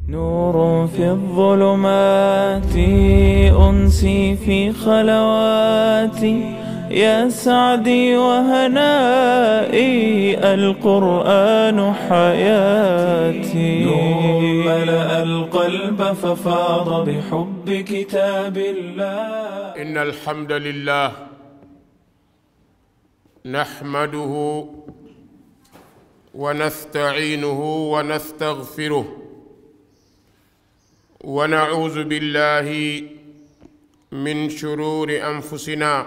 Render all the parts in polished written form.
نور في الظلمات أنسي في خلواتي، يا سعدي وهنائي القرآن حياتي. نور ملأ القلب ففاض بحب كتاب الله. إن الحمد لله نحمده ونستعينه ونستغفره ونعوذ بالله من شرور أنفسنا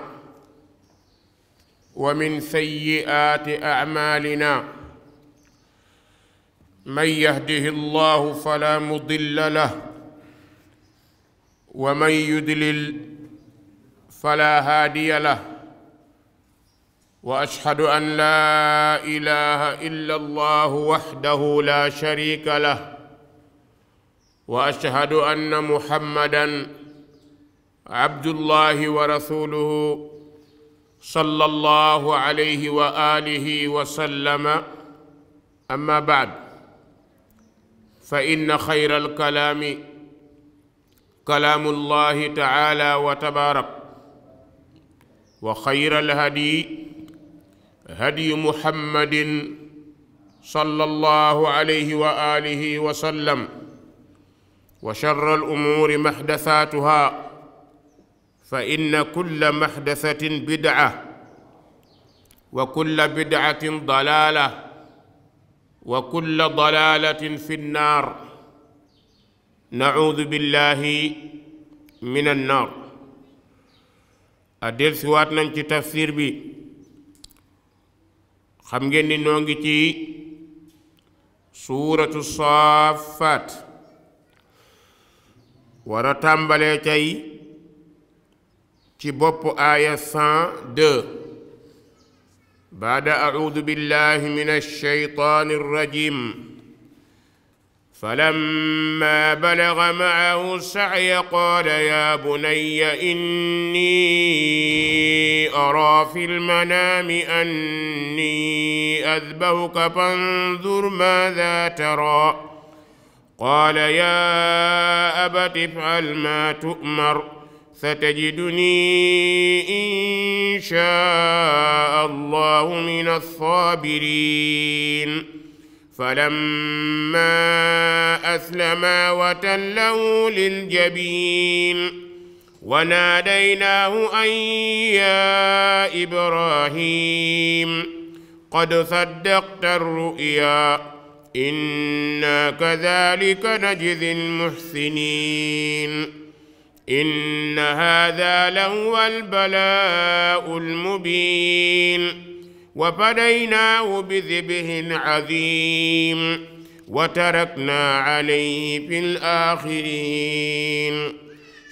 ومن سيئات أعمالنا. من يهده الله فلا مضل له ومن يضلل فلا هادي له، وأشهد أن لا إله إلا الله وحده لا شريك له، وأشهد أن محمدًا عبد الله ورسوله صلى الله عليه وآله وسلم. أما بعد، فإن خير الكلام كلام الله تعالى وتبارك، وخير الهدي هدي محمد صلى الله عليه وآله وسلم، وشر الأمور محدثاتها، فإن كل محدثة بدعة، وكل بدعة ضلالة، وكل ضلالة في النار. نعوذ بالله من النار. أدل سواتنا نتي تفسير بي xam ngeen ni noo ngi ci suuratu Saaffaat, war a tàmbalee tey ci bopp aaya 102 baada a'uudu billahi min ash-shaytaani r-rajiim. فلما بلغ معه السعي قال يا بني إني أرى في المنام أني أذبحك فانظر ماذا ترى. قال يا أبت افعل ما تؤمر ستجدني إن شاء الله من الصابرين. فلما أسلما وتله للجبين وناديناه أن يا إبراهيم قد صدقت الرؤيا إنا كذلك نجزي المحسنين. إن هذا لهو البلاء المبين. وفديناه بذبح عظيم وتركنا عليه في الآخرين.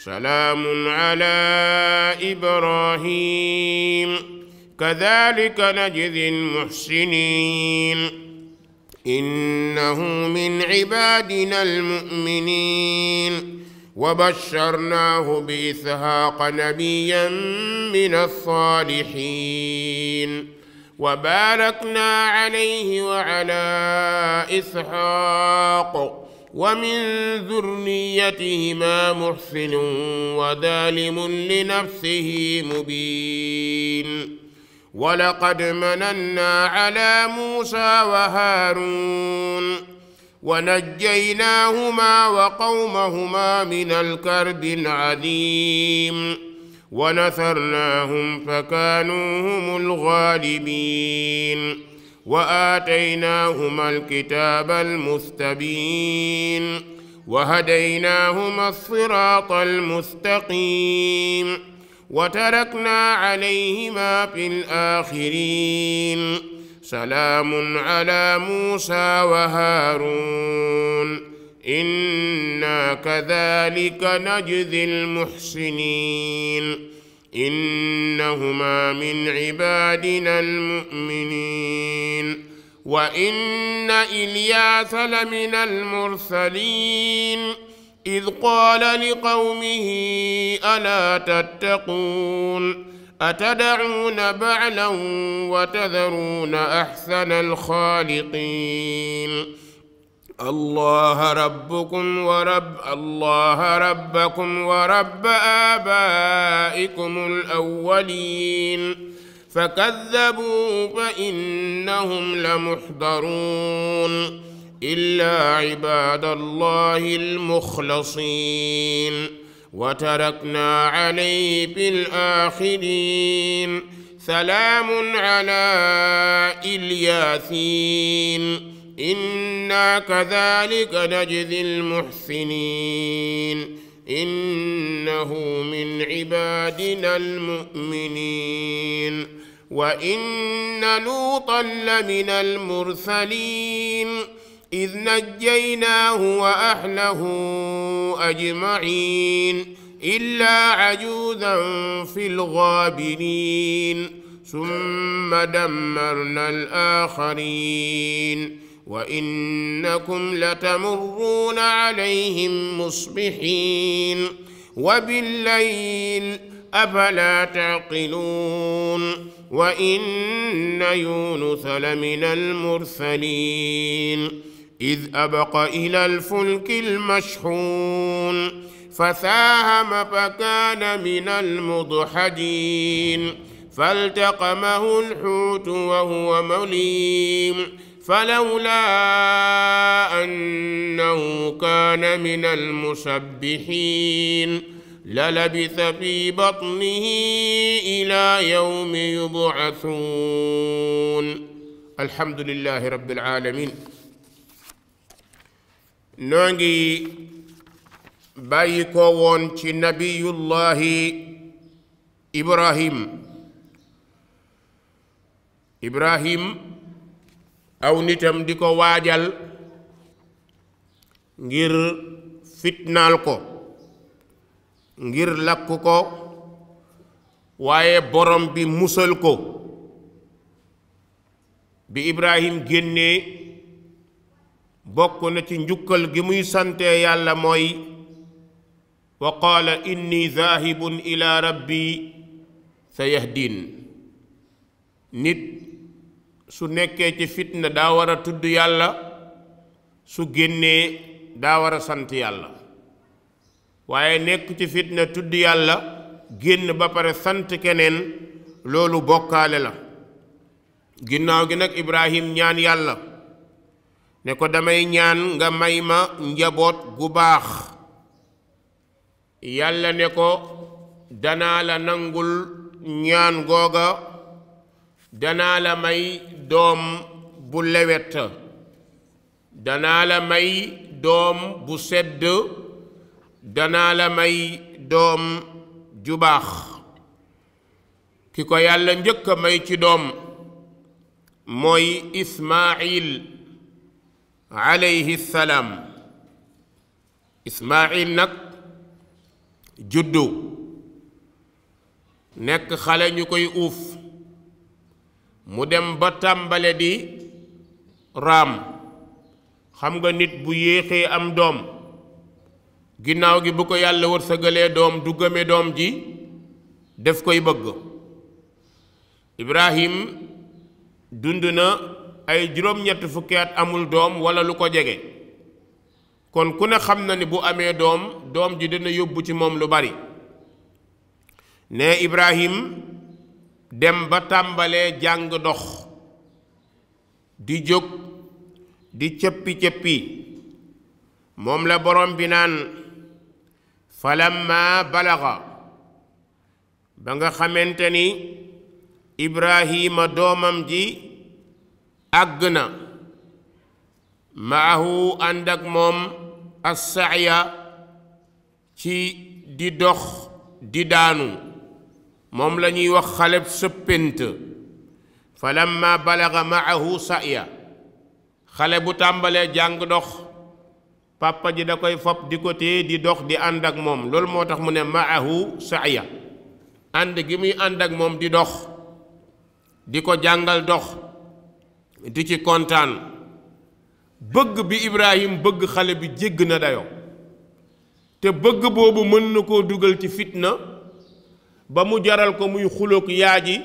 سلام على إبراهيم كذلك نجزي المحسنين. إنه من عبادنا المؤمنين. وبشرناه بإسحاق نبيا من الصالحين. وباركنا عليه وعلى إسحاق ومن ذريتهما محسن وظالم لنفسه مبين. ولقد مننا على موسى وهارون ونجيناهما وقومهما من الكرب العظيم. ونصرناهم فكانوا هم الغالبين. وآتيناهما الكتاب المستبين وهديناهما الصراط المستقيم. وتركنا عليهما في الآخرين. سلام على موسى وهارون إنا كذلك نجزي المحسنين. إنهما من عبادنا المؤمنين. وإن إلياس لمن المرسلين إذ قال لقومه ألا تتقون أتدعون بعلا وتذرون أحسن الخالقين الله ربكم ورب آبائكم الأولين فكذبوا فإنهم لمحضرون إلا عباد الله المخلصين وتركنا عليه في الآخرين سلام على الياسين إنا كذلك نجزي المحسنين إنه من عبادنا المؤمنين وإن لوطا لمن المرسلين إذ نجيناه وأهله أجمعين إلا عجوزا في الغابرين ثم دمرنا الآخرين وإنكم لتمرون عليهم مصبحين وبالليل أفلا تعقلون وإن يونس لمن المرسلين إذ أبق إلى الفلك المشحون فساهم فكان من المضحدين فالتقمه الحوت وهو مليم فلولا أنه كان من المسبحين للبث في بطنه إلى يوم يبعثون الحمد لله رب العالمين نونغي بايكو وون ci nabiyullahi Ibrahim aw nitam di ko waajal ngir fitnaal ko ngir lakk ko waaye borom bi musal ko bi Ibrahim génnee bokk na ci njukkal gi muy sante yàlla mooy wa qaala inni zaahibun ila rabbi sayahdin nit su nekkee ci fitna daa war a tudd yàlla su génnee daa war a sant yàlla waaye nekk ci fitna tudd yàlla génn ba pare sant keneen loolu bokkaale la ginnaaw gi nag Ibrahim ñaan yàlla ne ko damay ñaan nga may ma njaboot gu baax yàlla ne ko danaa la nangul ñaan googa danaa la may doom bu lewet danaa la may doom bu sedd danaa la may doom ju baax ki ko yàlla njëkk a may ci doom mooy Ismaayil alayhi salaam Ismaayil nag juddu nekk xale ñu koy uuf mu dem ba tàmbale di raam xam nga nit bu yéexee am doom ginnaaw gi bu ko yàlla wërsëgalee doom du gëme doom ji def koy bëgg Ibrahim dund na ay juróom-ñett fukki at amul doom walla lu ko jege kon ku ne xam na ni bu amee doom ji dina yóbbu ci moom lu bari ne Ibrahim dem ba tàmbalee jàng dox di jóg di cëppi-cëppi moom la borom bi naan falamma balaga ba nga xamante ni Ibrahima doomam ji àgg na maahu ànd ak moom as-sa'ya ci di dox di daanu moom la ñuy wax xaleb sëppent falamma balaga maahu sa'ya xale bu tàmbalee jàng dox papa ji da koy fopp di ko téye di dox di ànd ak moom loolu moo tax mu ne maahu sa'ya ànd gi muy ànd ak moom di dox di ko jàngal dox di ci kontaan bëgg bi Ibrahim bëgg xale bi jégg na dayo te bëgg boobu mën na koo dugal ci fitna ba mu jaral ko muy xuloog yaa ji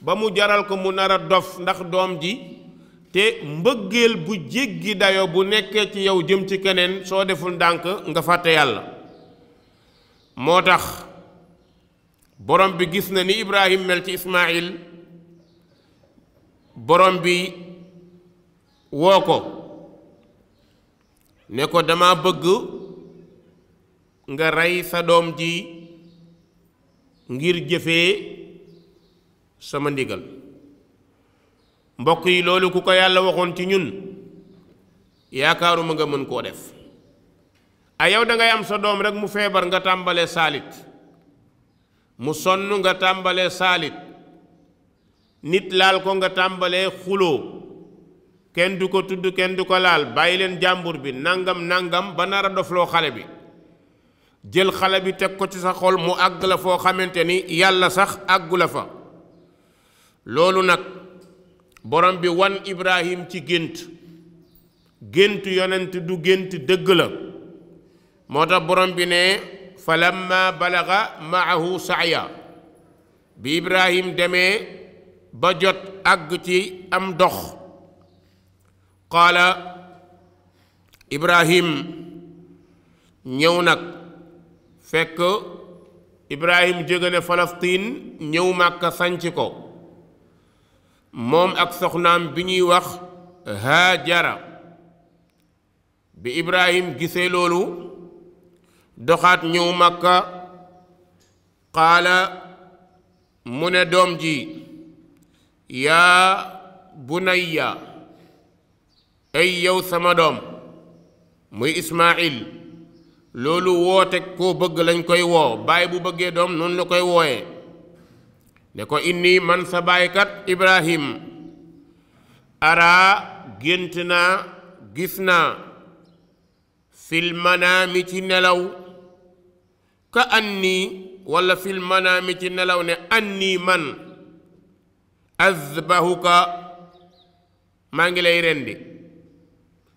ba mu jaral ko mu nar a dof ndax doom ji te mbëggeel bu jéggi dayo bu nekkee ci yow jëm ci keneen soo deful ndànk nga fàtte yàlla. moo tax borom bi gis na ni Ibrahim mel ci Ismaayil, borom bi woo ko ne ko dama bëgg nga rey sa doom ji ngir jëfee sama ndigal. mbokk yi loolu ku ko yàlla waxoon ci ñun yaakaaruma nga mën koo def. yow da ngay am sa doom rek mu feebar nga tàmbalee saalit, mu sonn nga tàmbalee saalit, nit laal ko nga tàmbalee xuloo, kenn du ko tudd kenn du ko laal, bàyyi leen jàmbur bi nangam nangam ba nar a dofloo xale bi, jël xale bi teg ko ci sa xol mu àgg la foo xamante ni yàlla sax àggu la fa. loolu nag borom bi wan Ibrahim ci gént yonent du gént dëgg la. moo tax borom bi ne falamma balaga maahu saaya, bi Ibrahim demee ba jot àgg ci am dox, qaala Ibrahim ñëw nag fekk Ibrahim jóge ne Palestine ñëw Màkka sanc ko moom ak soxnaam bi ñuy wax Haajara. bi Ibrahim gisee loolu doxaat ñëw Makka, qaala mu ne doom ji yaa bunayya, ay yow sama doom muy Ismaayil. loolu woote koo bëgg lañ koy woo, baay bu bëggee doom noonu la koy wooyee. ne ko inni man sa baaykat Ibrahim araa gént naa gis naa fil manaami ci nelaw ka anni, walla fil manaami ci nelaw ne anni man azbahuka maa ngi lay rendi,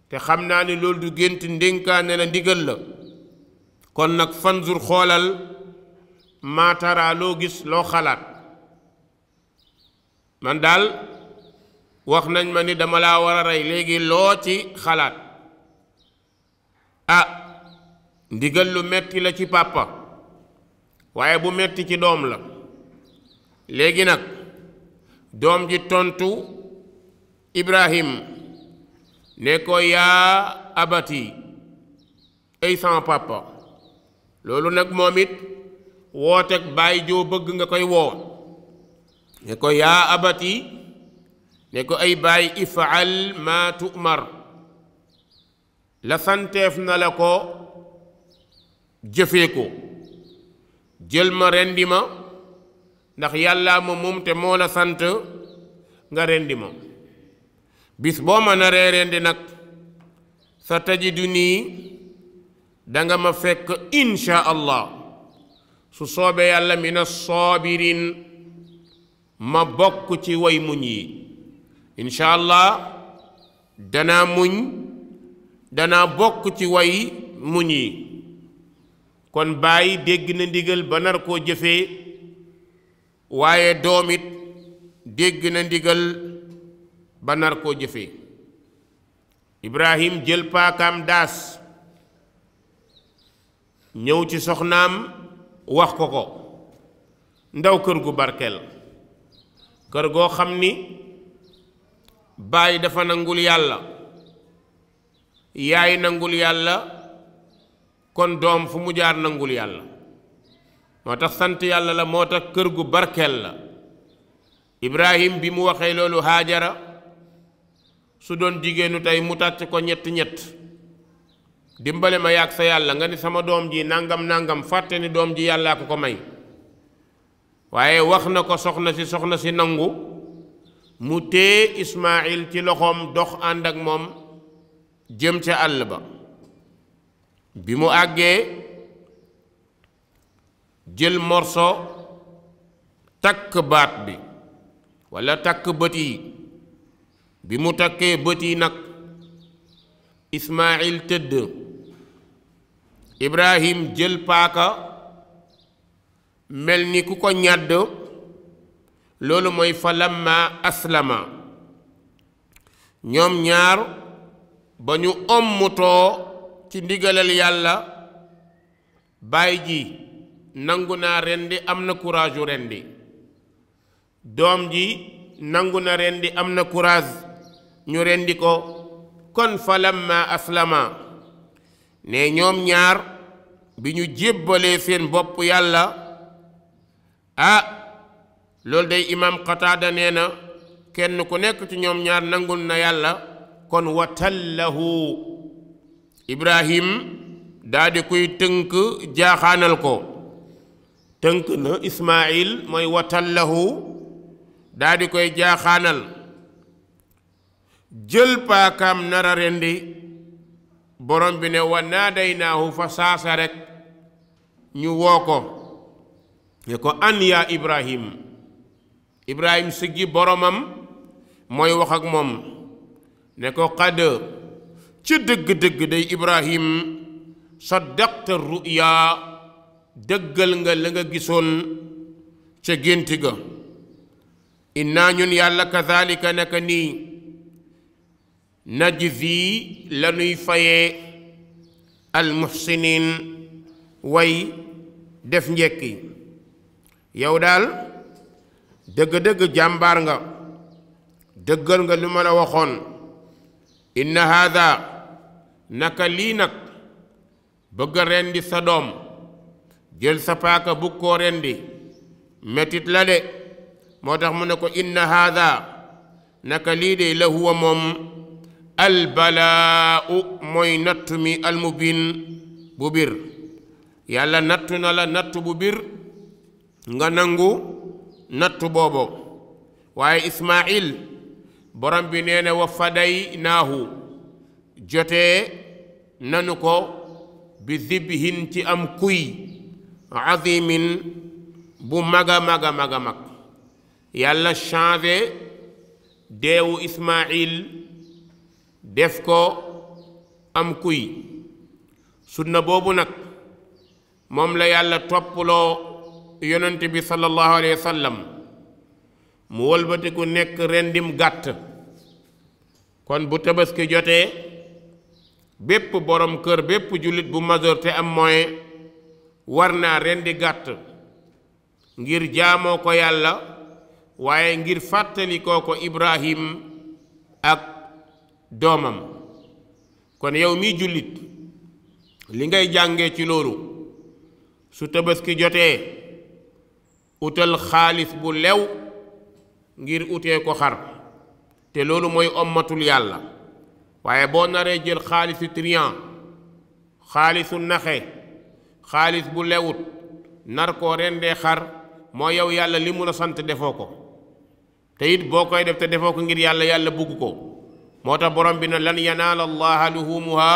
te xam naa ni loolu du gént ndénkaane la ndigal la. kon nag fanzur xoolal maatara loo gis loo xalaat. man daal wax nañ ma ni dama laa war a rey, léegi loo ci xalaat. ndigal lu metti la ci pàppa, waaye bu metti ci doom la. léegi nag doom ji tontu Ibrahim ne ko yaa abati, ay sama pàppa. loolu nag moom it wooteeg baay joo bëgg nga koy woo. ne ko yaa abati, ne ko ay baay ifaal ma tu'mar, la santeef na la ko jëfee ko, jël ma rendi ma, ndax yàllaa ma moom te moo la sant nga rendi ma. bis boo ma naree rendi nag sa tajidu nii danga ma fekk insha allah su soobee yàlla mina saabiriin ma bokk ci way muñ yi. insha allah danaa muñ, danaa bokk ci way muñ yi. kon bàyyi dégg na ndigal ba nar koo jëfee, waaye doom it dégg na ndigal ba nar koo jëfee. Ibrahim jël paakaam daas ñëw ci soxnaam wax ko ko. ndaw kër gu barkeel, kër goo xam ni baay dafa nangul yàlla, yaay nangul yàlla, kon doom fu mu jaar nangul yàlla. moo tax sant yàlla la, moo tax kër gu barkeel la. Ibrahim bi mu waxee loolu Haajara, su doon jigéenu tey mu tàcc ko ñett dimbale ma yàgg sa yàlla, nga ni sama doom ji nangam nangam, fàtte ni doom ji yàllaa ko ko may. waaye wax na ko soxna si nangu, mu téye Ismaayil ci loxoom dox ànd ak moom jëm ca àll ba. bi mu àggee jël morso takk baat bi walla takk bët yi. bi mu takkee bët yi nag Ismaayil tëdd, Ibrahim jël paaka mel ni ku ko ñàdd. loolu mooy fa lamma aslama, ñoom ñaar ba ñu ommutoo ci ndigalal yàlla baay ji nangu naa rendi am na courage u rendi doom ji nangu na rendi am na courage ñu rendi ko kon falamma aslama ne ñoom ñaar bi ñu jébbalee seen bopp yàlla loolu day imam Qataada nee na kenn ku nekk ci ñoom ñaar nangul na yàlla kon watallahu Ibrahim daa di koy tënk jaaxaanal ko tënk na Ismaayil mooy watallahu daa di koy jaaxaanal jël paakaam nara rendi borom bi ne wa naadaynaahu fa saasa rek ñu woo ko ne ko an yaa Ibrahim siggi boromam mooy wax ak moom ne ko qad ci dëgg-dëgg day Ibrahim saddaqta ruya dëggal nga la nga gisoon ca gént ga inna ñun yàlla kazalika naka nii najzi la nuy fayee almuhsinin way def njekki yow daal dëgg-dëgg jàmbaar nga dëggal nga lu ma la waxoon inna haada naka lii nag bëgg a rendi sa doom jël sa paaka bugg koo rendi metit la de moo tax mu ne ko inna haada naka lii de la huwa moom albalaau mooy nattu mi almubin bu bir yàlla nattu na la nattu bu bir nga nangu nattu boobu waaye Ismaayil borom bi nee na wa fadaynaahu jotee nanu ko bi zibhin ci am kuy azimin bu mag a mag a mag a mag yàlla changé deewu Ismaayil def ko am kuy sunna boobu nag moom la yàlla topploo yonent bi sallallahu alayhi wa sallam mu wëlbatiku nekk rendim gàtt kon bu tabaski jotee bépp borom kër bépp jullit bu majeur te am moyen war naa rendi gàtt ngir jaamoo ko yàlla waaye ngir fàttali ko Ibrahim ak doomam kon yow mi jullit li ngay jàngee ci loolu su tabaski jotee utal xaalis bu lew ngir utee ko xar te loolu mooy ommatul yàlla waaye boo naree jël xaalisu trian xaalisu naxe xaalis bu lewut nar koo rendee xar moo yow yàlla li mu la sant defoo ko te it boo koy def te defoo ko ngir yàlla yàlla bugg ko moo tax borom bi na lan yanaala allaha luhumuha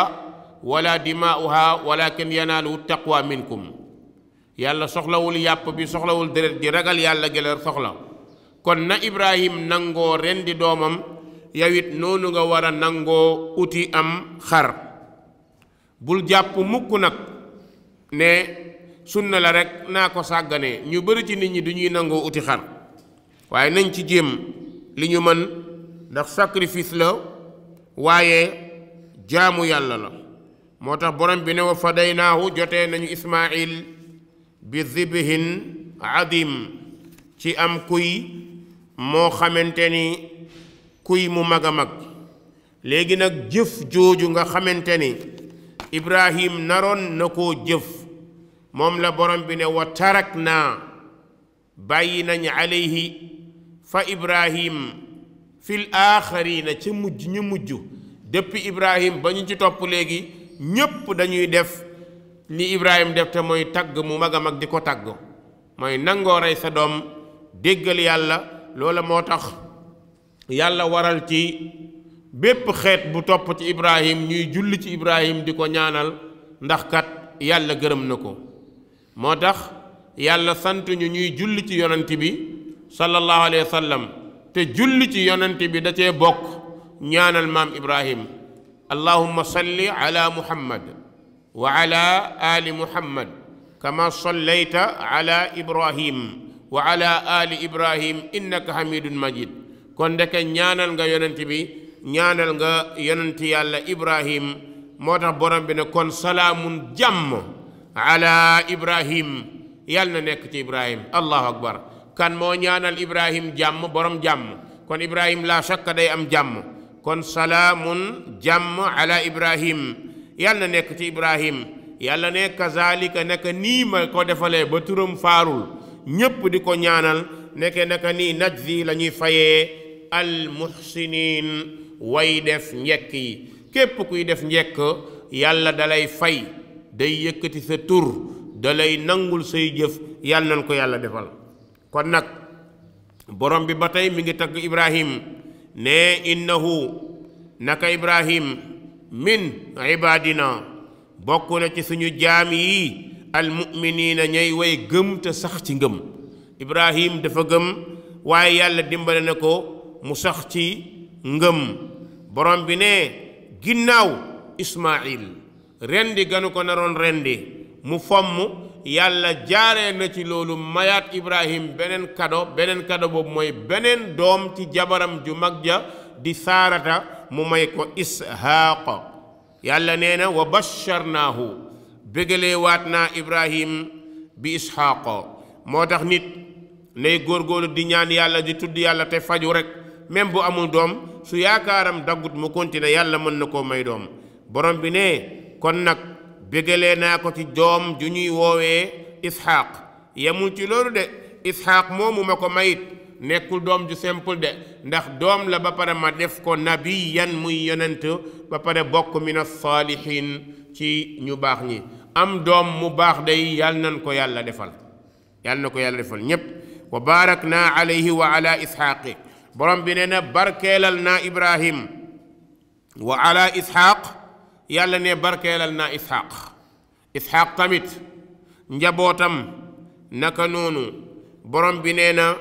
wala dimaa'uha walakin yanaaluhu taqwa minkum yàlla soxlawul yàpp bi soxlawul deret ji ragal yàlla gëlër soxla kon na Ibrahim nangoo rendi doomam yow it noonu nga war a nangoo uti am xar bul jàpp mukk nag ne sunna la rek naa ko sàggane ñu bari ci nit ñi du ñuy nangoo uti xar waaye nañ ci jéem li ñu mën ndax sacrifice la waaye jaamu yàlla la moo tax borom bi ne wa fadaynaahu jotee nañu Ismaayil bi zibhin adim ci am kuy moo xamante ni kuy mu mag a mag léegi nag jëf jooju nga xamante ni Ibrahim naroon na koo jëf moom la borom bi ne wa tarak naa bàyyi nañ alayhi fa Ibrahim fil aaxarina ca mujj ñu mujj depuis Ibrahim ba ñu ci topp léegi ñépp dañuy def li Ibrahim def te mooy tagg mu mag a mag di ko tagg mooy nangoo rey sa doom déggal yàlla loola moo tax yàlla waral ci bépp xeet bu topp ci Ibrahim ñuy julli ci Ibrahim di ko ñaanal ndax kat yàlla gërëm na ko moo tax yàlla sant ñu ñuy julli ci yonent bi sallallahu alayhi wa sallam te julli ci yonent bi da cee bokk ñaanal maam Ibrahim allahumma salli ala muhammad wa ala ali muhammad kama sallayta ala ibrahim wa ala ali ibrahim innaka hamidun majid kon ndeke ñaanal nga yonent bi ñaanal nga yonent yàlla ibrahim moo tax borom bi ne kon salaamun jàmm ala ibrahim yàlla na nekk ci ibrahim allahu akbar kan moo ñaanal ibrahim jàmm borom jàmm kon ibrahim la shakka day am jàmm kon salaamun jàmm ala ibrahim yàlla na nekk ci ibrahim yàlla ne kazalika naka nii ma ko defalee ba turam faarul ñépp di ko ñaanal naka nii najzi la ñuy fayee al muhsinin way def njekk yi képp kuy def njekk yàlla dalay fay day yëkkati sa tur dalay nangul say jëf yàlla nañ ko yàlla defal kon nag borom bi ba tey mi ngi tagg ibrahim ne innahu naka ibrahim min ibadina bokk na ci suñu jaam yi almuminina ñay way gëm te sax ci ngëm ibrahim dafa gëm waaye yàlla dimbale na ko mu sax ci ngëm borom bi ne ginnaaw ismail rendi ganu ko naroon rendi mu fomm yàlla jaaree na ci loolu mayaat ibrahim beneen kado boobu mooy beneen doom ci jabaram ju mag ja di saarata mu may ko ishaaq yàlla nee na wa basharnaahu bégalee waat naa ibrahim bi ishaaq moo tax nit nay góorgóorlu di ñaan yàlla di tudd yàlla te faju rek même bu amul doom su yaakaaram daggut mu continuer yàlla mën na koo may doom borom bi ne kon nag bégalee naa ko ci doom ju ñuy woowee ishaaq yemul ci loolu de ishaaq moomu ma ko mayit nekkul doom ju simple de ndax doom la ba pare ma def ko nabiyan muy yonent ba pare bokk min as-saalihin ci ñu baax ñi am doom mu baax day yàlla nañ ko yàlla defal yàlla na ko yàlla defal ñépp wa barakna alayhi wa ala ishaaqi borom bi nee na barkeelal naa ibrahim wa ala ishaaq yàlla ne barkeelal naa ishaaq tamit njabootam naka noonu borom bi nee na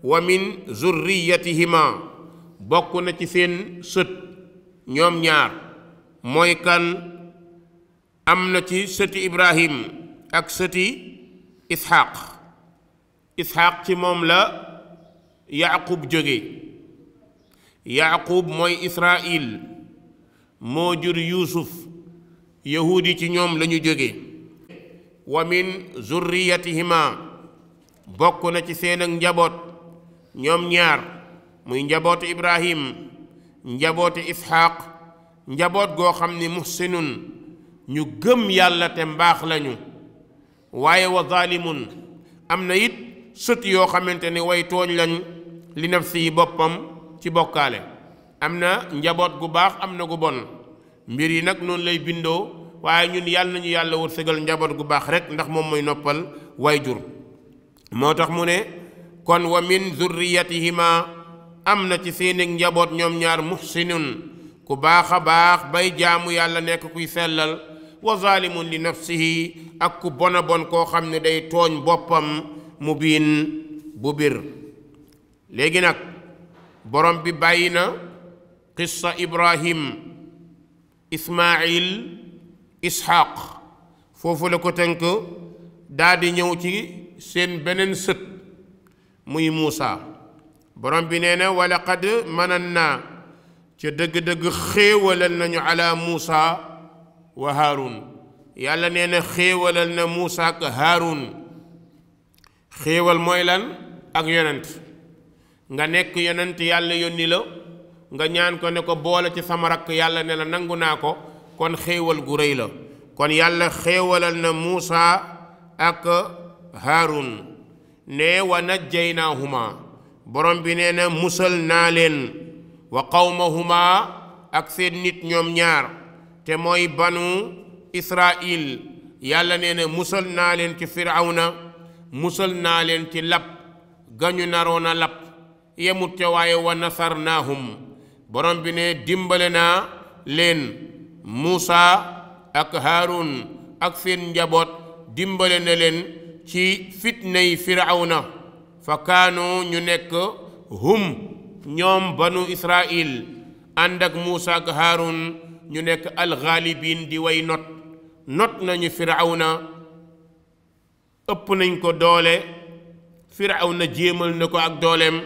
wa min zurriyatihima bokk na ci seen sët ñoom ñaar mooy kan am na ci sëti ibrahim ak sëti ishaaq ci moom la yaqub jóge yaqub mooy israil moo jur yuusuf yahudi ci ñoom lañu jóge wa min zurriyatihima bokk na ci seen ak njaboot ñoom ñaar muy njabootu ibrahim njabootu ishaaq njaboot goo xam ni muhsinun ñu gëm yàlla te mbaax lañu waaye wa zaalimun am na it sët yoo xamante ni way tooñ lañ li nafsi yi boppam ci bokkaale am na njaboot gu baax am na gu bon mbir yi nag noonu lay bindoo waaye ñun yàlla nañu yàlla wërsëgal njaboot gu baax rek ndax moom mooy noppal way jur moo tax mu ne kon wa min zurriyatihima am na ci seeni njaboot ñoom ñaar muhsinun ku baax a baax bay jaamu yàlla nekk kuy sellal wa zalimun li nafsihi ak ku bona bon koo xam ne day tooñ boppam mu biin bu bir léegi nag borom bi bàyyi na qissa ibrahim ismail ishaaq foofu la ko tënk daa di ñëw ci seen beneen sët muy muusa borom bi nee na wa laqad manannaa ca dëgg-dëgg xéewalal nañu ala muusa wa haarun yàlla nee na xéewalal na muusa ak haarun xéewal mooy lan ak yonent nga nekk yonent yàlla yónni la nga ñaan ko ne ko boole ci sama rakk yàlla ne la nangu naa ko kon xéewal gu rëy la kon yàlla xéewalal na muusa ak haarun ne wa najjaynaahuma borom bi nee na musal naa leen wa qawmahuma ak seen nit ñoom ñaar te mooy banu israil yàlla nee na musal naa leen ci firawna musal naa leen ci lab gañu naroon a lab yemut ca waaye wa nasarnaahum borom bi ne dimbale naa leen muusa ak haarun ak seen njaboot dimbale na leen ci fitnay firawna fa kaanu ñu nekk hum ñoom banu israil ànd ak muusa ak haarun ñu nekk alxaalibin di way not nañu firawna ëpp nañ ko doole firawna jéemal na ko ak dooleem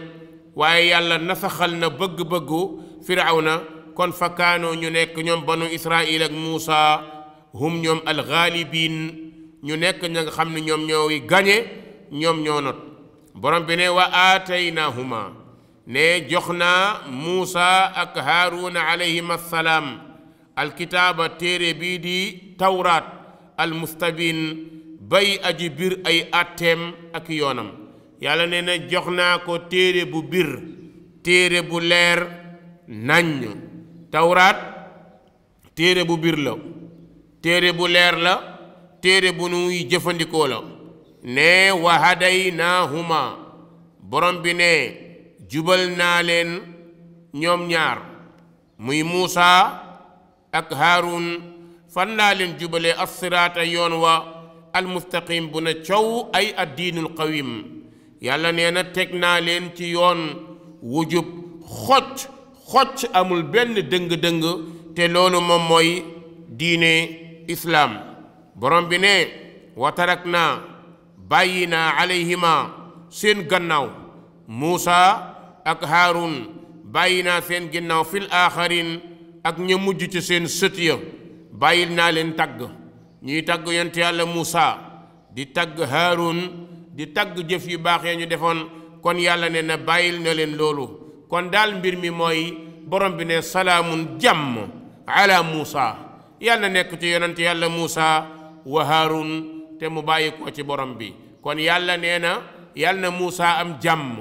waaye yàlla nasaxal na bëgg-bëggu firawna kon fa kaanoo ñu nekk ñoom banu israil ak muusa hum ñoom alxaalibiin ñu nekk ña nga xam ne ñoom ñooy gañe ñoom ñoo not borom bi ne wa aataynahuma ne jox naa muusa ak haaruna alayhim assalaam alkitaaba téere bii di tawraat almustabin bay aji bir ay atteem ak yoonam yàlla nee na jox naa ko téere bu bir téere bu leer naññ tawraat téere bu bir la téere bu leer la téere bu nuy jëfandikoo la ne wa hadaynaahuma borom bi ne jubal naa leen ñoom ñaar muy muusa ak haarun fan laa leen jubalee assiraata yoon wa almustaqim bu na coow ay addiinul qawim yàlla nee na teg naa leen ci yoon wujub xocc amul benn dëng-dëng te loolu moom mooy diine islaam borom bi ne wa tarak naa bàyyi naa alayhima seen gannaaw muusa ak haarun bàyyi naa seen ginnaaw fil aaxarin ak ña mujj ci seen sët ya bàyyil naa leen tagg ñuy tagg yonent yàlla muusa di tagg haarun di tagg jëf yu baax ya ñu defoon kon yàlla ne na bàyyil na leen loolu kon daal mbir mi mooy borom bi ne salaamun jàmm ala muusa yàlla nekk ci yonent yàlla muusa wa haarun te mu bàyyi ko ci borom bi kon yàlla nee na yàlla na muusa am jàmm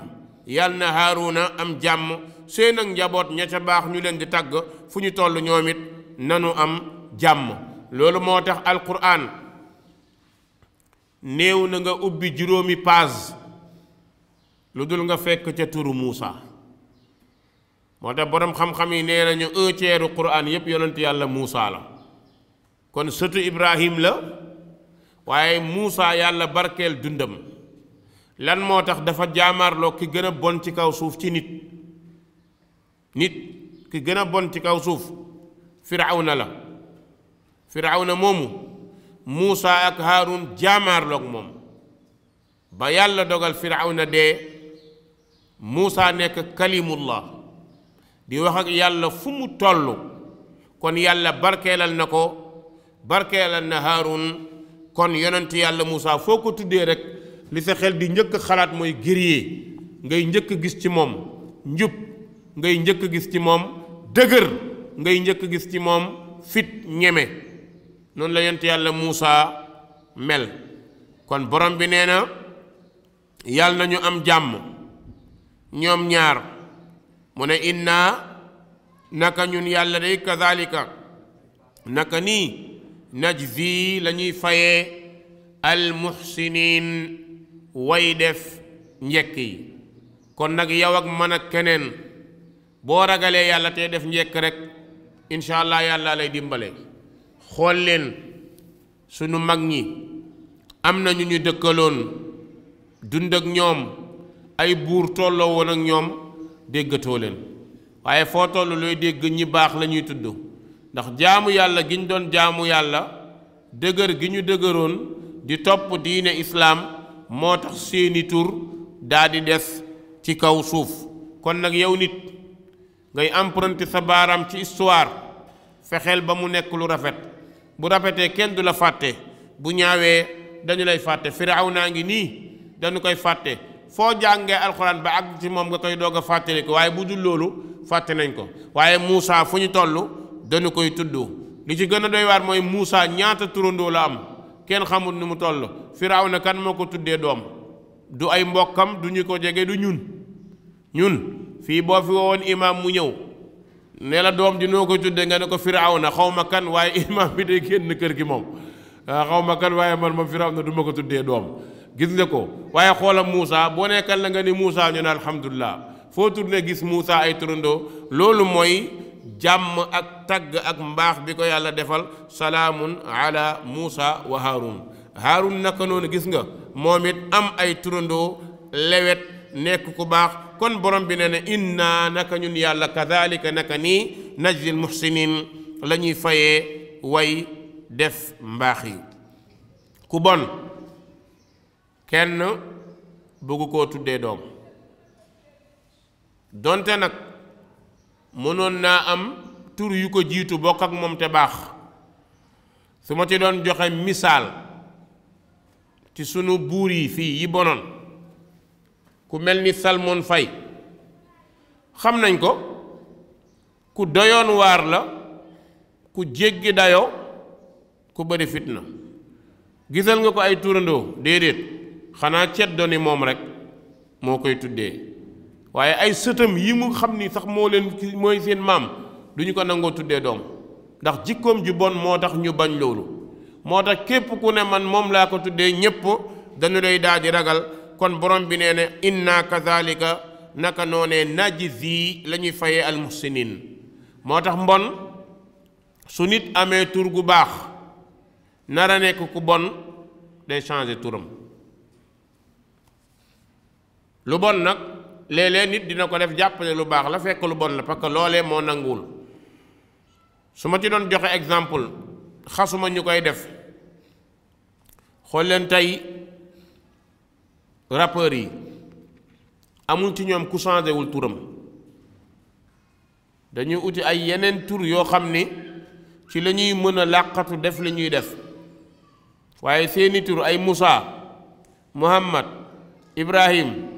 yàlla na haaruna am jàmm seen ak njaboot ña ca baax ñu leen di tagg fu ñu toll ñoom it nanu am jàmm loolu moo tax alquran néew na nga ubbi juróomi page lu dul nga fekk ca turu muusa moo tax boroom xam-xam yi nee nañu un tiers quran yépp yonent yàlla muusa la kon sëtu ibrahim la waaye muusa yàlla barkeel dundam lan moo tax dafa jaamaarloo ki gën a bon ci kaw suuf ci nit ki gën a bon ci kaw suuf firawna la firawna moomu muusa ak haarun jaamaarloog moom ba yàlla dogal firawna dee muusa nekk kalimullah di wax ak yàlla fu mu toll kon yàlla barkeelal na ko barkeelal na haarun kon yonent yàlla muusa foo ko tuddee rek li sa xel di njëkk xalaat mooy guerrier ngay njëkk gis ci moom njub ngay njëkk gis ci moom dëgër ngay njëkk gis ci moom fit ñeme noonu la yonent yàlla muusa mel kon borom bi nee na yàlla nañu am jàmm ñoom ñaar mu ne inna naka ñun yàlla day kazalika naka nii najzi la ñuy fayee almuhsinin way def njekk yi kon nag yow ak man ak keneen boo ragalee yàlla te def njekk rek incha allah yàlla lay dimbale xool leen sunu mag ñi am na ñu ñu dëkkaloon dund ak ñoom ay buur tolloo woon ak ñoom déggatoo leen waaye foo toll looy dégg ñi baax la ñuy tudd ndax jaamu yàlla gi ñu doon jaamu yàlla dëgër gi ñu dëgëroon di topp diine islaam moo tax seeni tur daa di des ci kaw suuf kon nag yow nit ngay emprunté sa baaraam ci histoire fexeel ba mu nekk lu rafet bu rafetee kenn du la fàtte bu ñaawee dañu lay fàtte Firawna ngi nii dañu koy fàtte foo jàngee alxuraan ba àgg ci moom nga koy doog a fàttali ko waaye bu dul loolu fàtte nañ ko waaye Muusa fu ñu toll dañu koy tudd li ci gën a doy waar mooy Muusa ñaata turandoo la am kenn xamul ni mu toll Firawna kan moo ko tuddee doom du ay mbokkam du ñu ko jege du ñun fii boo fi wowoon imaam mu ñëw ne la doom ji noo koy tuddee nga ne ko Firawna xaw ma kan waaye imaam bi day génn kër gi moom xaw ma kan waaye man moom Firawna du ma ko tuddee doom gis nga ko waaye xoolam Muusa boo nekkal la nga ni Muusa ñu ne alhamdulilah foo tourné gis Muusa ay turandoo loolu mooy jàmm ak tagg ak mbaax bi ko yàlla defal salaamun ala Muusa wa Haarun naka noonu gis nga moom it am ay turandoo lewet nekk ku baax kon borom bi nee na inna naka ñun yàlla kadhalika naka nii najzil muhsinin la ñuy fayee way def mbaax yi ku bon kenn bëggu koo tuddee doom donte nag mënoon naa am tur yu ko jiitu bokk ak moom te baax. su ma ci doon joxe misaal ci sunu buur yi fii yi bonoon ku mel ni Salmon Faye xam nañ ko ku doyoon waar la, ku jéggi dayoo, ku bëri fitna. gisal nga ko ay turandoo déedéet, xanaa ceddo ni moom rek moo koy tuddee, waaye ay sëtam yi mu xam ni sax mooy seen maam duñu ko nangoo tuddee doom, ndax jikkoom ju bon moo tax ñu bañ loolu. moo tax képp ku ne man moom laa ko tuddee ñépp dañu lay daal di ragal. kon borom bi nee na inna kazalika naka noonee najzi la ñuy fayee almuhsinin. moo tax mbon su nit amee tur gu baax nara nekk ku bon day changer turam. lu bon nag léeg-léeg nit dina ko def jàppale lu baax la fekk lu bon la parce que loolee moo nanguwul. su ma ci doon joxe exemple xasuma ñu koy def, xool leen tey rappeurs yi amul ci ñoom ku changé wul turam, dañuy uti ay yeneen tur yoo xam ni ci la ñuy mën a làqatu def li ñuy def, waaye seeni tur ay Moussa, Muhammad, Ibrahim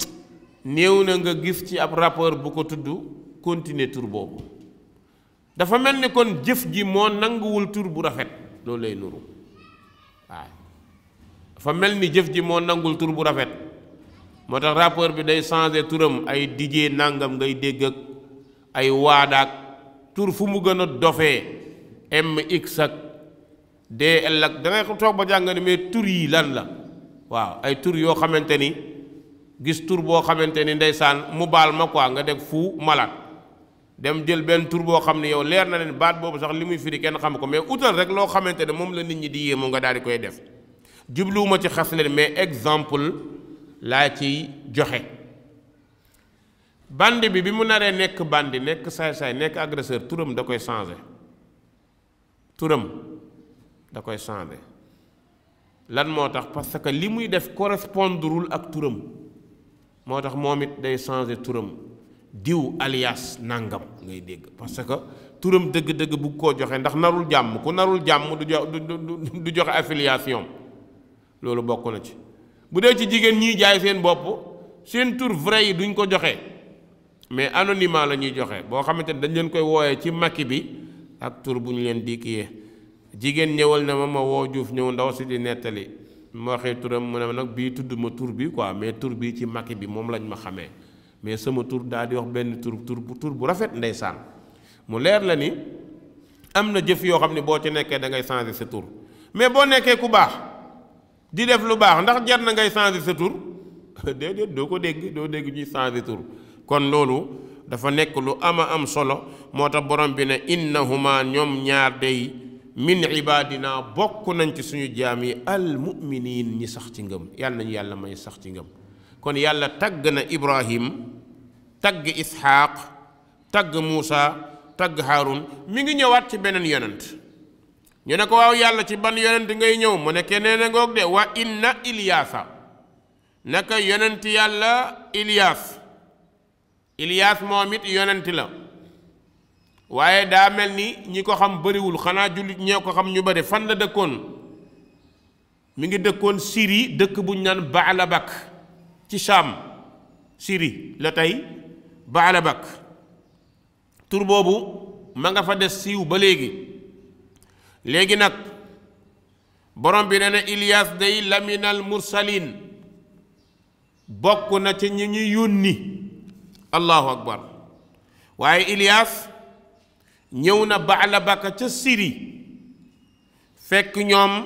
néew na nga gis ci ab rappeur bu ko tudd continuer tur boobu. dafa mel ni kon jëf ji moo nanguwul tur bu rafet, loolu lay nuru. waaw dafa mel ni jëf ji moo nangul tur bu rafet, moo tax rappeur bi day changer turam ay DJ nangam ngay dégg ak ay waadaak tur fu mu gën a dofee MX ak DL ak da ngay toog ba jàng ni mais tur yi lan la. waaw ay tur yoo xamante ni gis tur boo xamante ni ndeysaan mu baal ma quoi nga def fu malade dem jël benn tur boo xam ne yow leer na leen baat boobu sax li muy firi kenn xam ko, mais utal rek loo xamante ne moom la nit ñi di yéemu nga daal di koy def. jubluwuma ci xas leen mais exemple laa ciy joxe. bandi bi mu naree nekk bandi nekk saay-saay nekk agresseur turam da koy changé, turam da koy changé. lan moo tax parce que li muy def correspondrul ak turam, moo tax moom it day changé turam. diw alias nangam ngay dégg parce que turam dëgg-dëgg bugg koo joxe ndax narul jàmm. ku narul jàmm du joxe affiliation, loolu bokk na ci. bu dee ci jigéen ñiy jaay seen bopp seen tur vrai yi duñ ko joxe mais anonymat la ñuy joxe boo xamante ne dañ leen koy wooyee ci makki bi ak tur bu ñu leen di kiyee. jigéen ñëwal na ma woo Juuf ñëw ndaw si di nettali ma waxee turam mu ne nag bii tudd ma tur bi quoi mais tur bii ci makki bi moom lañ ma xamee. mais sama tur daal di wax benn tur bu rafet ndeysaan. mu leer la ni am na jëf yoo xam ne boo ci nekkee da ngay changer sa tur, mais boo nekkee ku baax di def lu baax ndax jar na ngay changer sa tur déedéet doo ko dégg, doo dégg ñuy changer tur. kon loolu dafa nekk lu ama am solo. moo tax borom bi ne innahuma ñoom ñaar day min ibadina bokk nañ ci suñu jaam yi al muminin ñi sax ci ngëm. yàlla nañu yàlla may sax ci ngëm. kon yàlla tagg na Ibrahim, tagg Isxaaq, tagg Muusa, tagg Haarun. mi ngi ñëwaat ci beneen yonent. ñu ne ko waaw yàlla ci ban yonent ngay ñëw mu ne keneen a ngoog de wa inna Ilyaasa naka yonent yàlla Ilyaas moom it yonent la, waaye daa mel ni ñi ko xam bariwul, xanaa jullit ñee ko xam ñu bari. fan la dëkkoon? mi ngi dëkkoon Syrie, dëkk bu ñu naan Baalabak ci Sham. Syrie la tey Baalabak. tur boobu ma nga fa des siiw ba léegi. léegi nag borom bi nee na Ilyaas day laminal mursalin bokk na ci ñi ñu yónni. allahu akbar. waaye Ilyaas ñëw na Baalabak ca Syrie fekk ñoom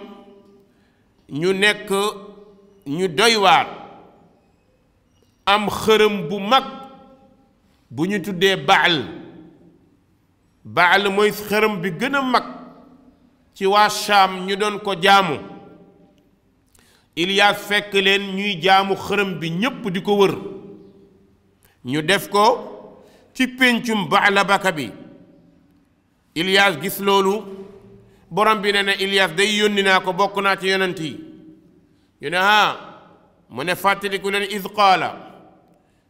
ñu nekk ñu doy waar, am xërëm bu mag bu ñu tuddee Baal mooy xërëm bi gën a mag ci waa Shaam ñu doon ko jaamu. Ilyaas fekk leen ñuy jaamu xërëm bi ñépp di ko wër. ñu def ko ci péncum Baalabaka bi. Ilyaas gis loolu borom bi ne na Ilyaas day yónni naa ko, bokk naa ci yonent yi. ñu ne mu ne fàttaliku leen iz qaala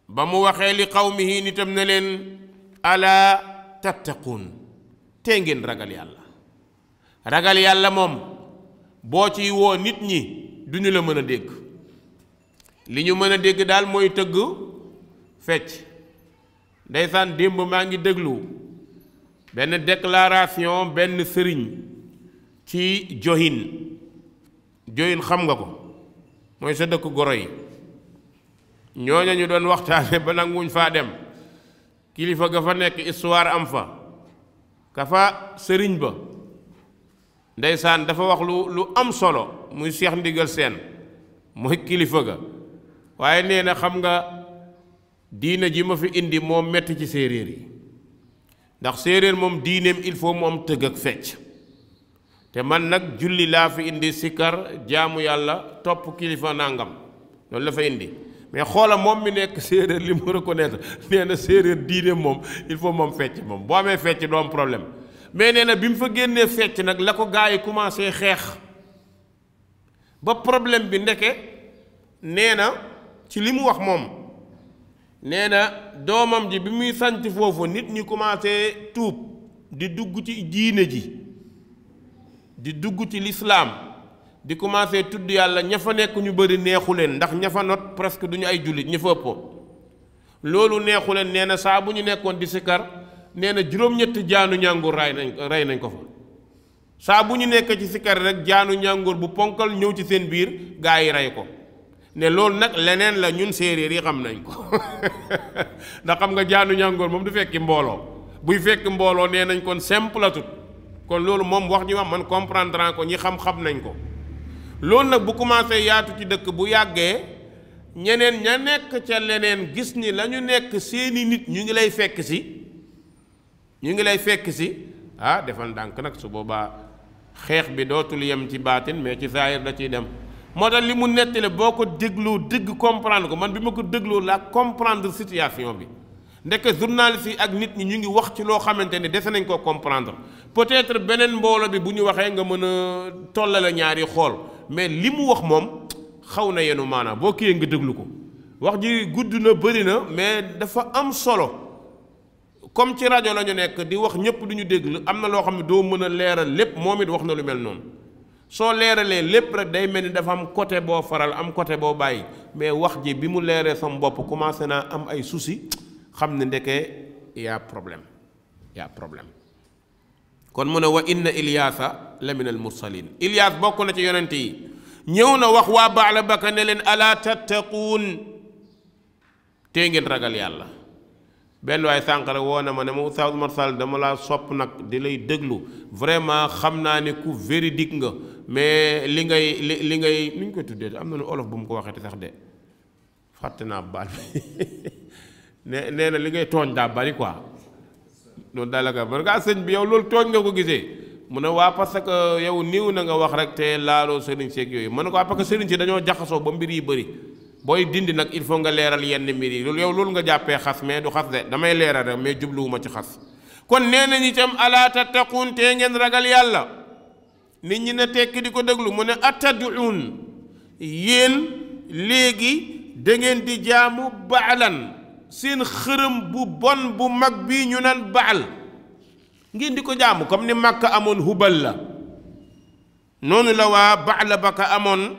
ba mu waxee li qawmihi nitam ne leen alaa tattaquun tee ngeen ragal yàlla. ragal yàlla moom boo ciy woo nit ñi duñu la mën a dégg, li ñu mën a dégg daal mooy tëgg fecc. ndeysaan démb maa ngi déglu benn déclaration benn sëriñ ci joyin xam nga ko, mooy sa dëkk goro yi. ñooña ñu doon waxtaane ba nanguwuñ faa dem, kilifa ga fa nekk histoire am fa, ka fa sëriñ ba ndeysaan dafa wax lu am solo, muy Cheikh Ndigal Sène mooy kilifa ga. waaye nee na xam nga diine ji ma fi indi moo metti ci séeréer yi, ndax séeréer moom diineem il faut mu am tëgg ak fecc, te man nag julli laa fi indi sikkar jaamu yàlla topp kilifa nangam loolu la fa indi. mais xoola moom mi nekk séeréer li mu reconnaître nee na séeréer diineem moom il faut moom fecc moom boo amee fecc doo am problème. mais nee na bi mu fa génnee fecc nag la ko gaa yi commencé xeex ba problème bi ndeke nee na ci li mu wax moom nee na doomam ji bi muy sanc foofu nit ñi commencé tuub di dugg ci diine ji di dugg ci lislaam di commencé tudd yàlla, ña fa nekk ñu bëri neexu leen ndax ña fa not presque duñu ay jullit ña fa ëpp loolu neexu leen. nee na saa bu ñu nekkoon di sikar nee na juróom-ñetti jaanu ñàngur rey nañ ko fa. saa bu ñu nekk ci sikar rek jaanu ñàngur bu ponkal ñëw ci seen biir gaa yi rey ko. ne loolu nag leneen la, ñun séeréer yi xam nañ ko ndax xam nga jaanu ñàngur moom du fekki mbooloo, buy fekk mbooloo nee nañ kon simple la tut. kon loolu moom wax ñu wax man comprendre ko, ñi xam-xam nañ ko. loolu nag bu commencé yaatu ci dëkk bu yàggee ñeneen ña nekk ca leneen gis ni la ñu nekk seeni nit ñu ngi lay fekk si defal ndànk nag, su boobaa xeex bi dootul yem ci baatin mais ci saayir da ciy dem. moo tax li mu nettali boo ko dégloo dëgg comprendre ko, man bi ma ko dégloo laa comprendre situation bi. ndeke journaliste yi ak nit ñi ñu ngi wax ci loo xamante ne dese nañ koo comprendre. peut-être beneen mbooloo bi bu ñu waxee nga mën a tollale ñaari xool, mais li mu wax moom xaw na yenu maanaam boo kiyee nga déglu ko. wax ji gudd na bëri na mais dafa am solo. comme ci rajo la ñu nekk di wax ñëpp du ñu déglu, am na loo xam ne doo mën a leeral lépp, moom it wax na lu mel noonu. soo leeralee lépp rek day mel ni dafa am côté boo faral am côté boo bàyyi, mais wax ji bi mu leeree sama bopp commencé naa am ay soucis, xam ne ndeke yaa problème. kon mu ne wa inna Ilyaasa la min al mursalin. Ilyaas bokk na ci yonent yi, ñëw na wax waa Baalabaka ne leen alaa tattaquun tee ngeen ragal yàlla. benn waaye sànq rek woo na ma ne ma Oustaz Oumar Sall dama laa sopp nag di lay déglu, vraiment xam naa ne ku véridique nga, mais li ngay nu ñu koy tuddee am na lu olof bu mu ko waxee sax de fàtte naa baal nee na li ngay tooñ daa bari quoi. loolu daal la ko mën ngaa sëñ bi yow loolu tooñ nga ko gisee mu ne waa parce que yow niiw na nga wax rek te laaloo sëriñ seeg yooyu. mën na ko waa parce que sëriñ si dañoo jaxasoo ba mbir yi bëri, booy dindi nag il faut nga leeral yenn mbir yi. loolu yow loolu nga jàppee xas, mais du xas de, damay leeral rek mais jubluwuma ci xas. kon nee nañu itam alaa tattaquun tee ngeen ragal yàlla. nit ñi na tekki di ko déglu mu ne ataduun yéen léegi da ngeen di jaamu baalan, seen xërëm bu bon bu mag bii ñu naan baal ngeen di ko jaamu, comme ni Makka amoon hubal la noonu la waa Baalabaka amoon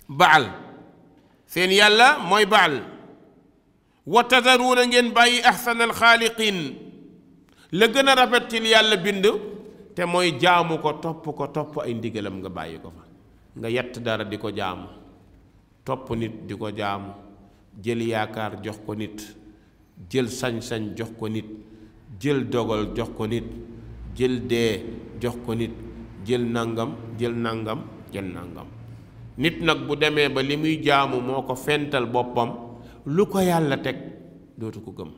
baal, seen yàlla mooy baal. wa tazaruuna ngeen bàyyi ahsanal xaaliqiin, la gën a rafet ci yàlla bind, te mooy jaamu ko topp ay ndigalam nga bàyyi ko fa. nga yett dara di ko jaamu, topp nit di ko jaamu, jël yaakaar jox ko nit, jël sañ-sañ jox ko nit, jël dogal jox ko nit, jël dee jox ko nit, jël nangam. nit nag bu demee ba li muy jaamu moo ko fental boppam, lu ko yàlla teg dootu ko gëm.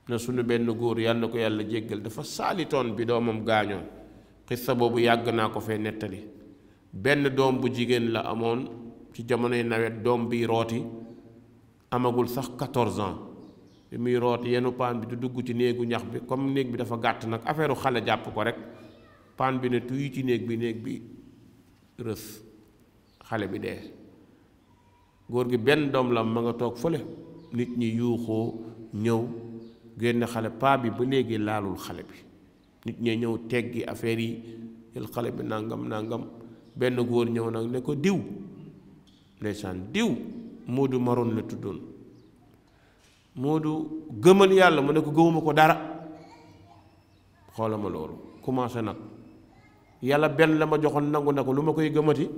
na sunu benn góor yàlla na ko yàlla jéggal, dafa saalitoon bi doomam gaañoo. xissa boobu yàgg naa ko fee nettali. benn doom bu jigéen la amoon ci jamonoy nawet, doom bi rooti amagul sax 14 ans. bi muy rooti yenu paan bi du dugg ci néegu ñax bi, comme néeg bi dafa gàtt nag, affaire xale jàpp ko rek, paan bi ne tuy ci néeg bi rës, xale bi dee. góor gi benn doom la ma nga toog fële, nit ñi yuuxoo ñëw génn xale paa bi ba léegi laalul xale bi nit ñee ñëw teggi affaire yi jël xale bi nangam nangam benn góor ñëw nag ne ko diw ndeysaan diw Moodu Maroon la tuddoon Moodu gëmal yàlla mu ne ko gëmuma ko dara xoola ma loolu commencé nag yàlla benn la ma joxoon nangu na ko lu ma koy gëmati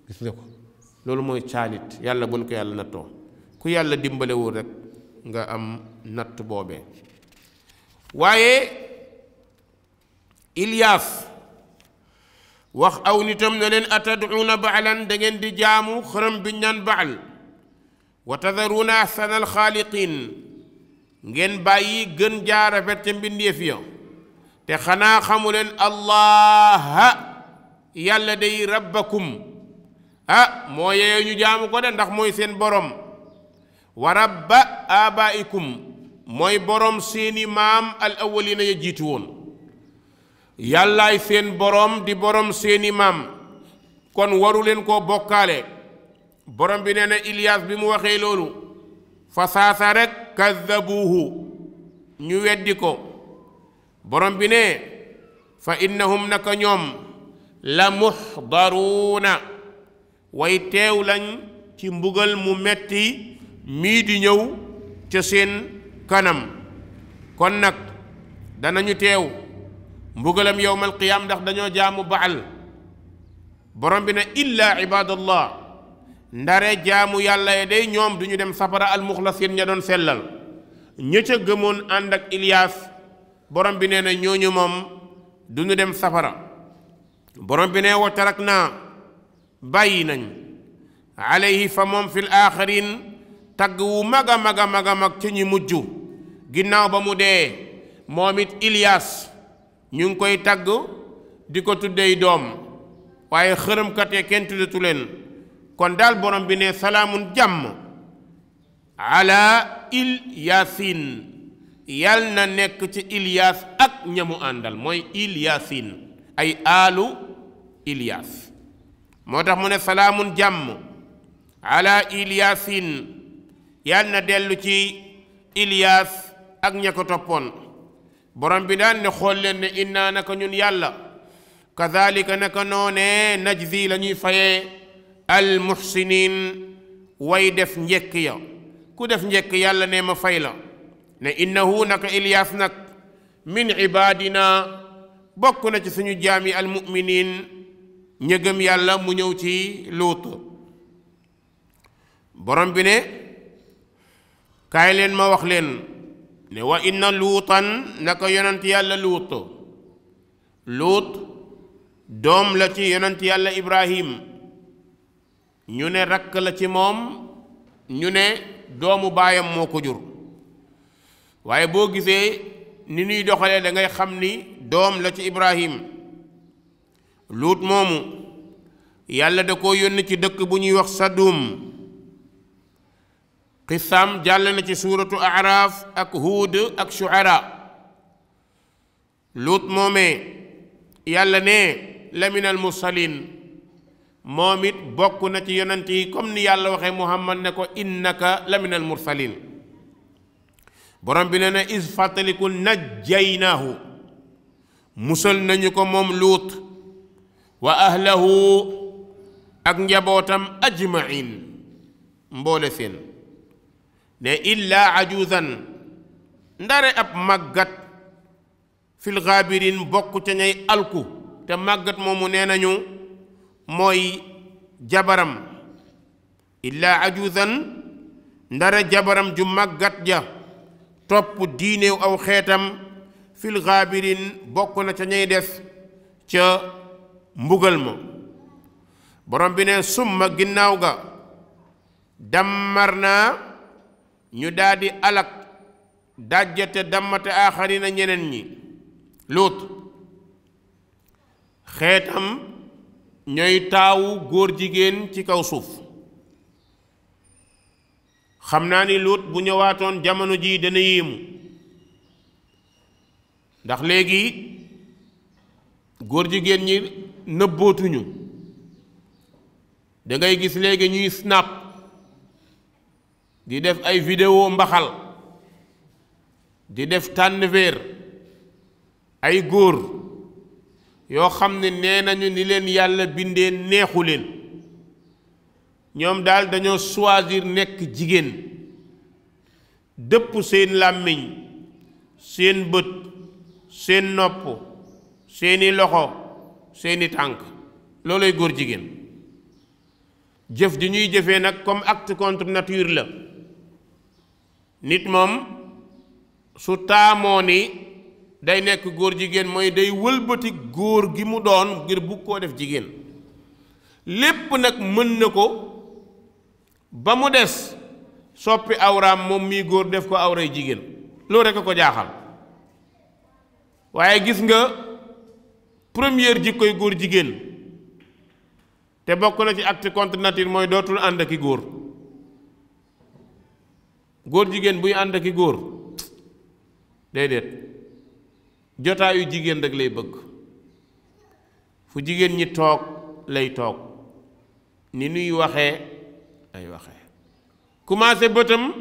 gis nga ko loolu mooy caalit yàlla buñ ko yàlla nattoo ku yàlla dimbalewul rek nga am natt boobee waaye Ilyaas wax aw nitam ne leen atad'uuna ba'lan da ngeen di jaamu xërëm bi ñaan Baal wa tadaruuna ahsanal xaaliqiin ngeen bàyyi gën jaa rafet ca mbindeef ya te xanaa xamu leen allaha yàlla day rabbakum moo yeyee ñu jaamu ko de ndax mooy seen borom wa rabba abaikum mooy borom seeni maam al awwalina ya jiitu woon yàllaay seen borom di borom seeni maam kon waru leen koo bokkaale borom bi nee na Ilyaas bi mu waxee loolu fa saasa rek kaddabuuhu ñu weddi ko borom bi ne fa innahum naka ñoom la muxdaruuna way teew lañ ci mbugal mu metti mii di ñëw ca seen kanam kon nag danañu teew mbugalam yowmal qiyaam ndax dañoo jaamu Baal borom bi ne illa ibadallah ndare jaamu yàlla ye day ñoom duñu dem safara almuxlasin ña doon sellal ña ca gëmoon ànd ak Ilyaas borom bi nee na ñooñu moom duñu dem safara borom bi ne wa tarak naa bàyyi nañ alayhi fa moom fil aaxirin tagg wu mag a mag a mag a mag ci ñi mujj ginnaaw ba mu dee moom it Ilyaas ñu ngi koy tagg di ko tuddey doom waaye xërëmkat ya kenn tuddatu leen kon daal borom bi ne salaamun jàmm ala Ilyaasin yal na nekk ci Ilyaas ak ñamu àndal mooy Ilyaasin ay aalu Ilyaas moo tax mu ne salaamun jàmm ala Ilyaasin yal na dellu ci Ilyaas ak ña ko toppoon borom bi daan ne xool leen ne innaa naka ñun yàlla kazalika naka noone najzi la ñuy fayee al muhsinin way def njekk ya ku def njekk yàlla ne ma fay la ne innahu naka Ilyaas nag min ibaadina bokk na ci suñu jaami al muminin ña gëm yàlla mu ñëw ci Luut borom bi ne kaay leen ma wax leen ne wa inna luutan naka yonent yàlla Luut doom la ci yonent yàlla Ibrahim ñu ne rakk la ci moom ñu ne doomu baayam moo ko jur waaye boo gisee ni ñuy doxalee da ngay xam ni doom la ci Ibrahim Luut moomu yàlla da ko yónni ci dëkk bu ñuy wax Sadum xisaam jàll na ci suuratu Araaf ak Huud ak Shuara Luut moomee yàlla ne la minal mursalin moom it bokk na ci yonent yi comme ni yàlla waxee Muhammad ne ko innaka la minal mursalin borom bi ne na is fàttaliku najjaynaahu musal nañu ko moom Luut wa ahlahu ak njabootam ajmain mboole seen ne illa ajuzan ndare ab màggat fil gaabirin bokk ca ñay alku te màggat moomu nee nañu mooy jabaram illa ajuzan ndare jabaram ju màggat ja topp diineew aw xeetam fil gaabirin bokk na ca ñay des ca mbugal ma borom bi ne summa ginnaaw ga dammar naa ñu daldi alak dajjate dammate aaxarina ñeneen ñi Luut xeetam ñooy taawu góor jigéen ci kaw suuf xam naa ni Luut bu ñëwaatoon jamono ji dana yéemu ndax léegi góor jigéen ñi nëbbootuñu da ngay gis léegi ñuy snap di def ay vidéo mbaxal di def tànnveer ay góor yoo xam ne nee nañu ni leen yàlla bindee neexu leen ñoom daal dañoo choisir nekk jigéen dëpp seen làmmiñ seen bët seen nopp seeni loxo seeni tànk looloy góor jigéen jëf ji ñuy jëfee nag comme acte contre nature la nit moom su taamoo ni day nekk góor jigéen mooy day wëlbati góor gi mu doon ngir bugg koo def jigéen lépp nag mën na ko ba mu des soppi awraam moom mii góor def ko awray jigéen loolu rekk a ko jaaxal waaye gis nga première jikkoy góor jigéen te bokk na ci acte contre nature mooy dootul ànd ak i góor góor jigéen buy ànd ak i góor déedéet jotaayu jigéen rek lay bëgg fu jigéen ñi toog lay toog ni nuy waxee ay waxee commencé bëtam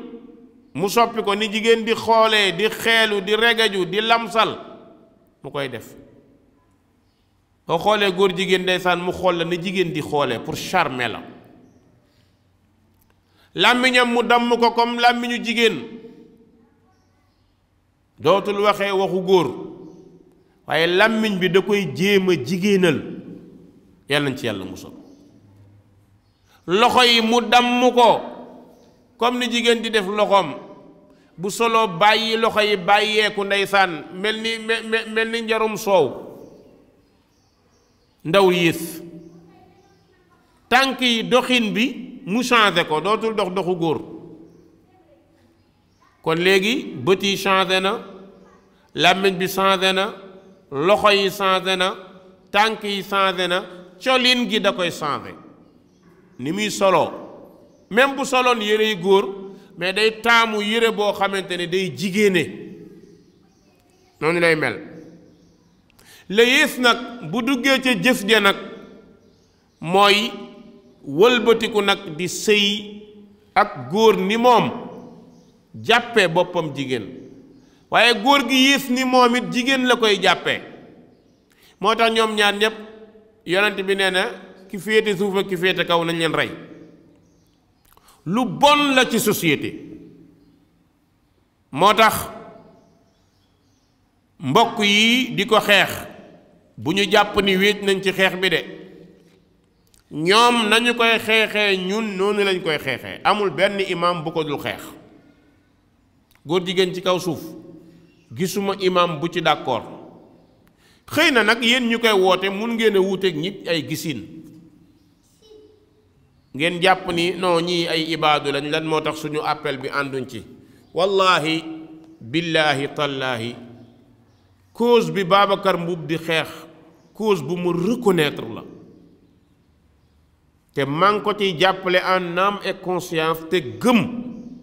mu soppi ko ni jigéen di xoolee di xeelu di regaju di lamsal mu koy def boo xoolee góor jigéen ndeysaan mu xool la ni jigéen di xoolee pour charmer la làmmiñam mu damm ko comme làmmiñu jigéen dootul waxee waxu góor waaye làmmiñ bi da koy jéem a jigéenal yàlla nañ ci yàlla musal loxo yi mu damm ko comme ni jigéen di def loxoom bu solo bàyyi loxo yi bàyyeeku ndeysaan mel ni njarum soow ndaw yées tànk yi doxin bi mu changé ko dootul dox doxu góor kon léegi bët yi changé na làmmiñ bi changé na loxo yi changé na tànk yi changé na colin gi da koy changé ni muy soloo même bu soloon yére yi góor mais day taamu yére boo xamante ne day jigéene noonu lay mel la yées nag bu duggee ca jëf ja nag mooy wëlbatiku nag di sëy ak góor ni moom jàppee boppam jigéen waaye góor gi yées ni moom it jigéen la koy jàppee moo tax ñoom ñaar ñépp yonent bi nee na ki féete suuf ak ki féete kaw nañ leen rey lu bon la ci société moo tax mbokk yi di ko xeex bu ñu jàpp ni wéet nañ ci xeex bi de ñoom nañu koy xeexee ñun noonu lañ koy xeexee amul benn imam bu ko dul xeex góor jigéen ci kaw suuf gisuma imam bu ci d'accord xëy na nag yéen ñu koy woote mun ngeen a wuuteeg nit ay gisin ngeen jàpp ni non ñii ay ibaadu lañ lan moo tax suñu appel bi ànduñ ci wallahi billahi tallaahi cause bi Babacar Mbuub di xeex cause bu mu reconnaître la te maa ngi ko ciy jàppale en âme et conscience te gëm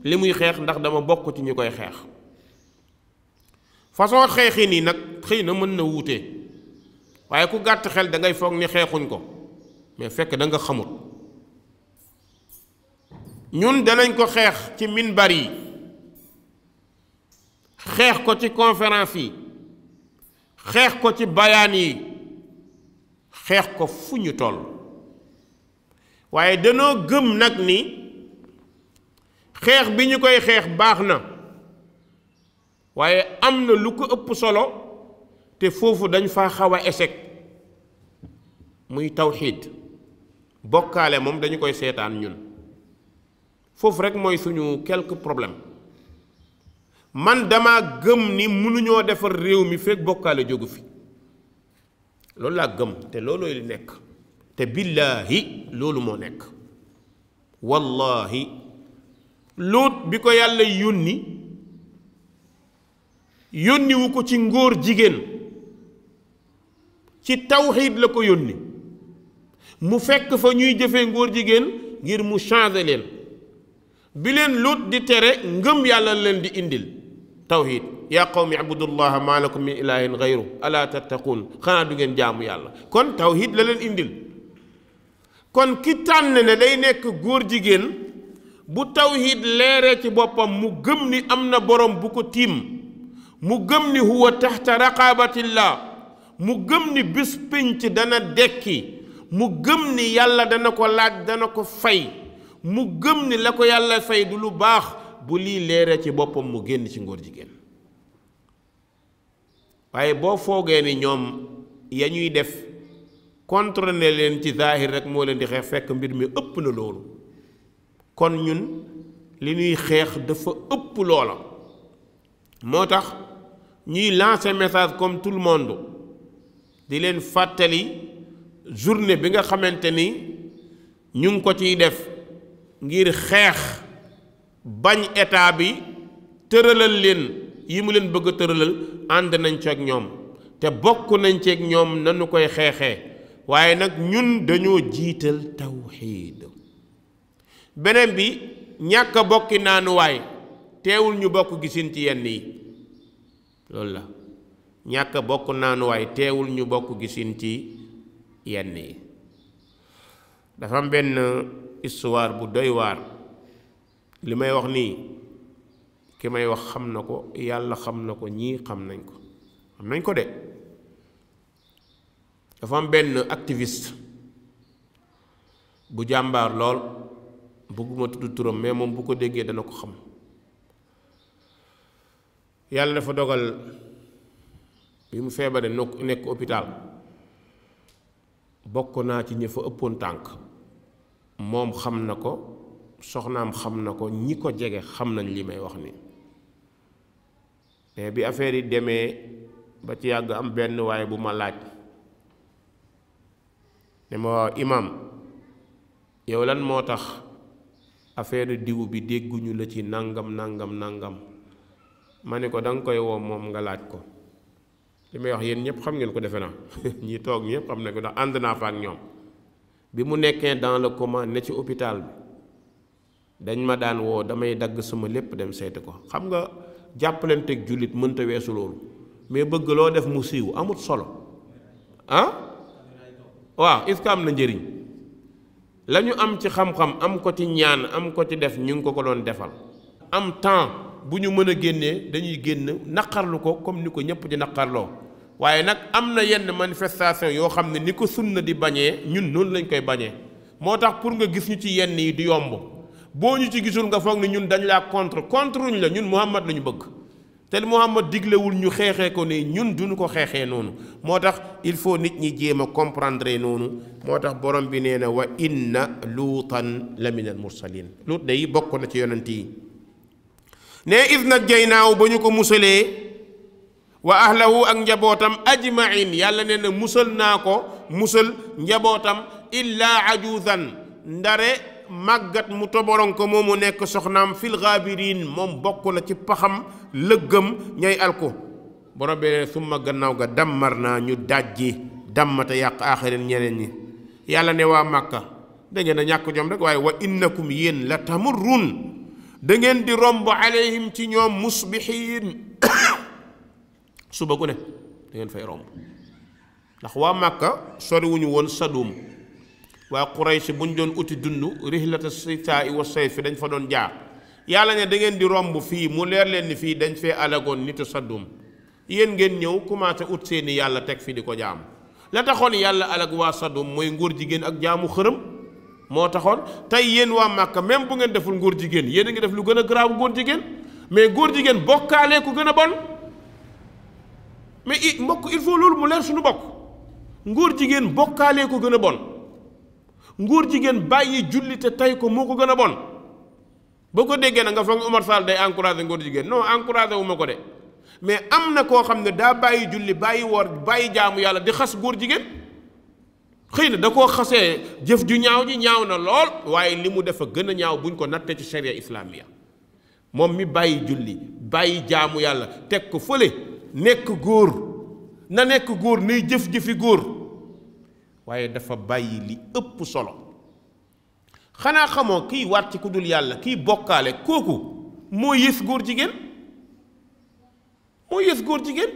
li muy xeex ndax dama bokk ci ñu koy xeex façon xeexi nii nag xëy na mën na wuute waaye ku gàtt xel da ngay foog ni xeexuñ ko mais fekk da nga xamut ñun danañ ko xeex ci minbar yi xeex ko ci conférence yi xeex ko ci bayaan yi xeex ko fu ñu toll waaye danoo gëm nag ni xeex bi ñu koy xeex baax na waaye am na lu ko ëpp solo te foofu dañ fa xaw a échec muy tawxiid bokkaale moom dañu koy seetaan ñun foofu rek mooy suñu quelques problèmes man dama gëm ni mënuñoo defar réew mi fekk bokkaale jógu fi loolu laa gëm te loolooy li nekk te billaahi loolu moo nekk wallahi Luut bi ko yàlla yónniwu ko ci ngóor jigéen ci tawxiid la ko yónni mu fekk fa ñuy jëfee ngóor jigéen ngir mu changer leen bi leen Luut di tere ngëm yàlla leen di indil tawxiid yaa qawmi ibudullaha maa lakum min ilahin gayru alaa tattaquun xanaa du ngeen jaamu yàlla kon tawxiid la leen indil kon ki tànn ne day nekk góor jigéen bu tawxiid leeree ci boppam mu gëm ni am na borom bu ko tiim mu gëm ni huwa taxta raqabatillah, mu gëm ni bés pénc dana dekki, mu gëm ni yàlla dana ko laaj, dana ko fay, mu gëm ni la ko yàlla fay du lu baax. bu lii leere ci boppam mu génn ci ngóor jigéen. waaye boo foogee ni ñoom ya ñuy def contrôler leen ci zaahir rek moo leen di xeex, fekk mbir mi ëpp na loolu. kon ñun li ñuy xeex dafa ëpp loola. moo tax ñuy lancer message comme tout le monde di leen fàttali journée bi nga xamante ni ñu ngi ko ciy def ngir xeex bañ état bi tëralal leen yi mu leen bëgg a tëralal. ànd nañ ci ak ñoom te bokk nañ ci ak ñoom nanu koy xeexee, waaye nag ñun dañoo jiital tawxiid. beneen bi ñàkk a bokki naanuwaay teewul ñu bokk gisin ci yenn yi. loolu la, ñàkk a bokk naanuwaay teewul ñu bokk gisin ci yenn yi. dafa am benn histoire bu doy waar. li may wax nii ki may wax xam na ko, yàlla xam na ko, ñii xam nañ ko de. dafa am benn activiste bu jàmbaar lool, bëgguma tudd turam mais moom bu ko déggee dana ko xam. yàlla dafa dogal bi mu feebaree nekk hôpital, bokk naa ci ñi fa ëppoon tànk. moom xam na ko, soxnaam xam na ko, ñi ko jege xam nañ li may wax nii. mais bi affaire yi demee ba ci yàgg am benn waaye bu ma laaj ne ma waaw imam yow lan moo tax affaire diw bi dégguñu la ci nangam ma ne ko da nga koy woo moom nga laaj ko. li may wax yéen ñëpp xam ngeen ko defe naa ñi toog ñëpp xam ne ko ndax ànd naa fa ak ñoom. bi mu nekkee dans le coma ne ci hôpital bi dañ ma daan woo, damay dagg sama lépp dem seeti ko. xam nga jàppalanteeg jullit mënta weesu loolu, mais bëgg loo def mu siiw amut solo. waaw est-ce que am na njëriñ? la ñu am ci xam-xam am ko ci ñaan am ko ci def ñu ngi ko doon defal. am temps bu ñu mën a génnee dañuy génn naqarlu ko comme ni ko ñëpp di naqarloo. waaye nag am na yenn manifestation yoo xam ne ni ko sunna di bañee ñun noonu lañ koy bañee. moo tax pour nga gis ñu ci yenn yi du yomb. boo ñu ci gisul nga foog ne ñun dañ laa contruñ la, ñun Muhammad la ñu bëgg. te Muhammad diglewul ñu xeexee ko ne ñun duñu ko xeexee noonu. moo tax il faut nit ñi jéem a comprendre noonu. moo tax borom bi nee na wa inna luutan la min al mursalin. luut day bokk na ci yonent yi. ne is najjaynaahu ba ñu ko musalee wa ahlahu ak njabootam ajmain, yàlla nee na musal naa ko musal njabootam illa ajuzan, ndare màggat mu toboron ko moomu nekk soxnaam fil gaabirin, moom bokk na ci paxam lëggam ñay alko. borom bi ne summa gannaaw ga dammar naa ñu dajji dammata yàq aaxirin ñeneen ñi. yàlla ne waa Màkka da ngeen a ñàkk jom rek, waaye wa innakum yéen la tamurrun da ngeen di romb alayhim ci ñoom musbihin suba gu ne da ngeen fay romb. ndax waa Màkka soriwuñu woon Sadum. waa Quraysh bu ñu doon uti dund rihlata sitaa wa sayf dañ fa doon jaar. yàlla ne da ngeen di romb fii mu leer leen ni fii dañ fee alagoon nitu Sadum. yéen ngeen ñëw commencé ut seeni yàlla teg fi di ko jaam. la taxoon yàlla alag waa Sadum mooy ngóor jigéen ak jaamu xërëm. moo taxoon tey yéen waa Màkka même bu ngeen deful ngóor jigéen yéen a ngi def lu gën a garaaw góor jigéen. mais góor jigéen bokkaalee ku gën a bon. mais mbokk il faut loolu mu leer suñu bokk. ngóor jigéen bokkaalee ko gën a bon. ngóor jigéen bàyyi julli te tey ko moo ko gën a bon. boo ko déggee na nga foog Omar Sall day encouragé ngóor jigéen non encouragé wu ma ko de mais am na koo xam ne daa bàyyi julli bàyyi woor bàyyi jaamu yàlla di xas góor jigéen. xëy na da koo xasee jëf ju ñaaw ji ñaaw na lool waaye li mu def a gën a ñaaw buñ ko nattee ci sharia islamiya. moom mi bàyyi julli bàyyi jaamu yàlla teg ko fële nekk góor na nekk góor nay jëf-jëfi góor waaye dafa bàyyi li ëpp solo. xanaa xamoo kiy waat ci ku dul yàlla kiy bokkaale kooku moo yës góor jigéen. moo yës góor jigéen.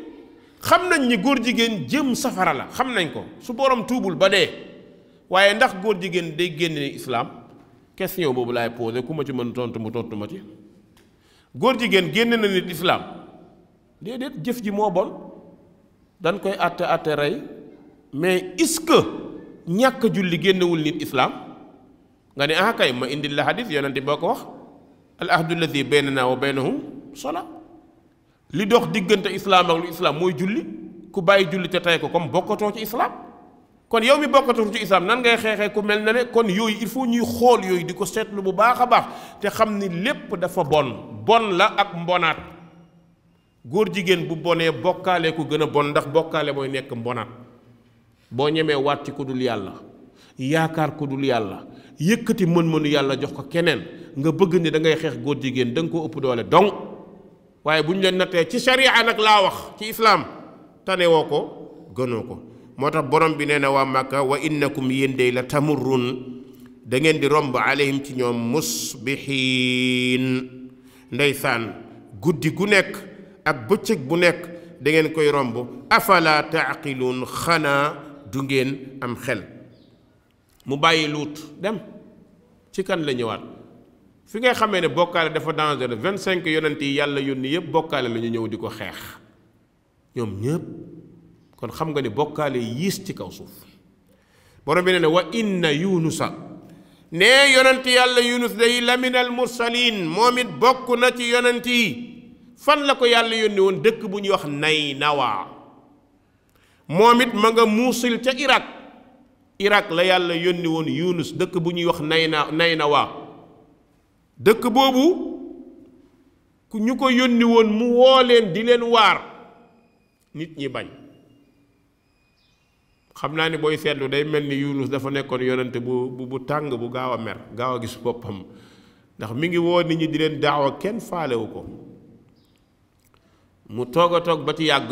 xam nañ ni góor jigéen jëm safara la xam nañ ko su borom tuubul ba dee waaye ndax góor jigéen day génne islaam question boobu laay posé ku ma ci mën tontu mu tontu ma ci. góor jigéen génne na nit islaam déedéet jëf ji moo bon dañ koy àtte rey. mais est-ce que ñàkk julli génnewul nit islaam nga ne ah kay ma indil la hadith yonente boo ko wax al ahdu alladi baynana wa baynahum sola li dox diggante islaam ak lu islaam mooy julli ku bàyyi julli te tey ko comme bokkatoo ci islaam kon yow mi bokkatoo ci islaam nan ngay xeexee ku mel ne ne kon yooyu il faut ñuy xool yooyu di ko seetlu bu baax a baax te xam ni lépp dafa bon la ak mbonaat góor jigéen bu bonee bokkaale ku gën a bon ndax bokkaale mooy nekk mbonaat boo ñemee waat ci ku dul yàlla yaakaar ku dul yàlla yëkkati mën-mënu yàlla jox ko keneen nga bëgg ni da ngay xeex góor jigéen da nga ko ëpp doole donc waaye bu ñu leen nattee ci sharia nag laa wax ci islaam tanewoo ko gënoo ko moo tax borom bi nee na waa Màkka wa innakum yéen dey la tamurrun da ngeen di romb alayhim ci ñoom musbihiin ndeysaan guddi gu nekk ak bëccëg bu nekk da ngeen koy romb afala taaqiluun xanaa du ngeen am xel mu bàyyi luut dem ci kan la ñëwaat fi ngay xamee ne bokkaale dafa dangereux 25 yonent yi yàlla yónni yëpp bokkaale la ñu ñëw di ko xeex ñoom ñëpp kon xam nga ni bokkaale yiis ci kaw suuf borom bi ne wa inna yunusa ne yonent yàlla yunus day laminal mursalin moom it bokk na ci yonent yi fan la ko yàlla yónni woon dëkk bu ñuy wax Naynawa moom it ma nga Muusil ca Irak la yàlla yónni woon Yunus dëkk bu ñuy wax Naynawa dëkk boobu ku ñu ko yónni woon mu woo leen di leen waar nit ñi bañ xam naa ni booy seetlu day mel ni Yunus dafa nekkoon yonante bu tàng bu gaaw a mer gaaw a gis boppam ndax mi ngi woo nit ñi di leen daawa kenn faalewu ko mu toog a toog ba ci yàgg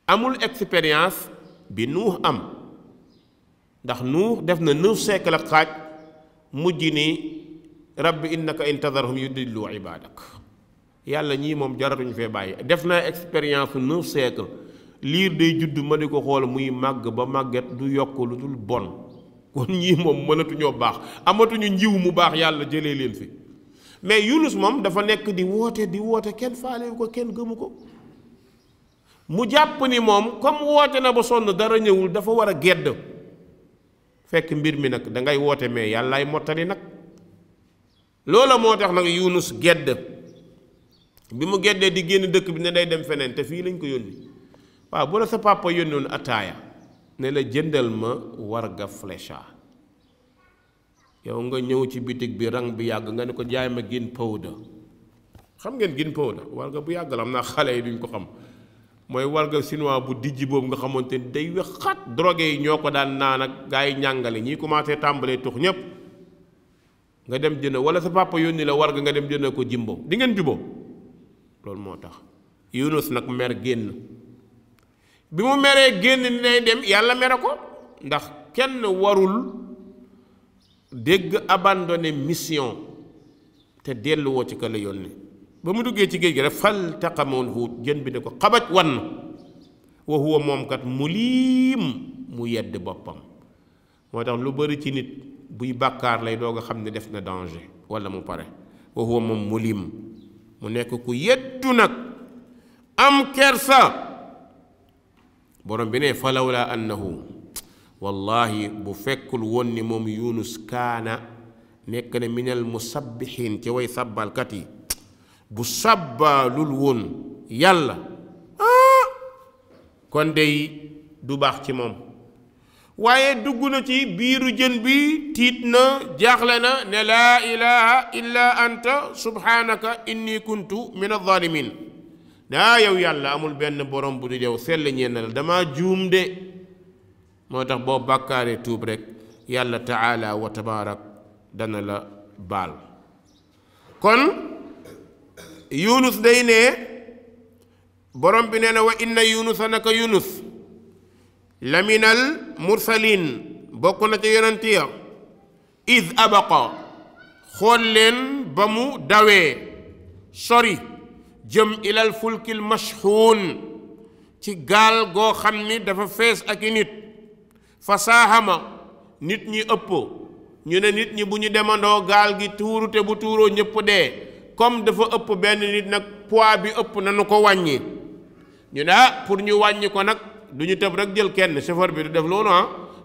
amul expérience bi Nuux am ndax Nuux def na 9 siècle ak xaaj mujj ni rabbi innaka intadarhum yudillu ibadak yàlla ñii moom jaratuñu fee bàyyi def naa expérience 9 siècle liir day judd ma di ko xool muy màgg ba màgget du yokk lu dul bon kon ñii moom mënatuñoo baax amatuñu njiw mu baax yàlla jëlee leen fi mais Yunus moom dafa nekk di woote kenn faalewu ko kenn gëmu ko mu jàpp ni moom comme woote na ba sonn dara ñëwul dafa war a gedd fekk mbir mi nag da ngay woote mais yàllaay mottali nag loola moo tax nag Yunus gedd bi mu geddee di génn dëkk bi ne day dem feneen te fii lañ ko yónni waaw bu la sa papa yónnoon ataaya ne la jëndal ma warga flécha yow nga ñëw ci bitig bi rang bi yàgg nga ne ko jaay ma gin powder xam ngeen gin powder warga bu yàgg la am naa xale yi duñ ko xam mooy warga chinois bu dijji boobu nga xamante ni day wex xat drogué yi ñoo ko daan naan ak gaa yi ñàngale ñii commencé tàmbalee tux ñépp nga dem jënd wala sa papa yónni la warga nga dem jënd ko jimbo di ngeen juboo loolu moo tax Yunus nag mer génn bi mu meree génn ni day dem yàlla mere ko ndax kenn warul dégg abandonné mission te delluwoo ci ka la yónni ba mu duggee ci géej gi rek fal taqamoon huut jën bi ne ko xabaj wann wa huwa moom kat muliim mu yedd boppam moo tax lu bari ci nit buy bàkkaar lay doog a xam ne def na danger wala mu pare wa huwa moom muliim mu nekk ku yeddu nag am kersa borom bi ne falawla annahu wallahi bu fekkul woon ni moom Yunus kaana nekk na minal musabbihin ci way sàbbalkat yi bu sàbbaalul woon yàlla kon dey du baax ci moom waaye dugg na ci biiru jën bi tiit na jaaxle na ne laa ilaha illa anta subhanaka inni kuntu min adh-dhalimin daa yow yàlla amul benn borom bu du yow sell ñeen la dama juum de moo tax boo bàkkaaree tuub rek yàlla taala wa tabaarak dana la baal kon Yunus day ne borom bi nee na wa inna yunusa naka Yunus laminal mursalin bokk na ca yonent ya id abaqa xool leen ba mu dawee sori jëm ilal fulkil mashxuun ci gaal goo xam ni dafa fees ak i nit fa saahama nit ñi ëpp ñu ne nit ñi bu ñu demandoo gaal gi tuuru te bu tuuroo ñëpp dee comme dafa ëpp benn nit nag poids bi ëpp nañu ko wàññi ñu ne pour ñu wàññi ko nag du ñu tëb rek jël kenn chauffeur bi du def loolu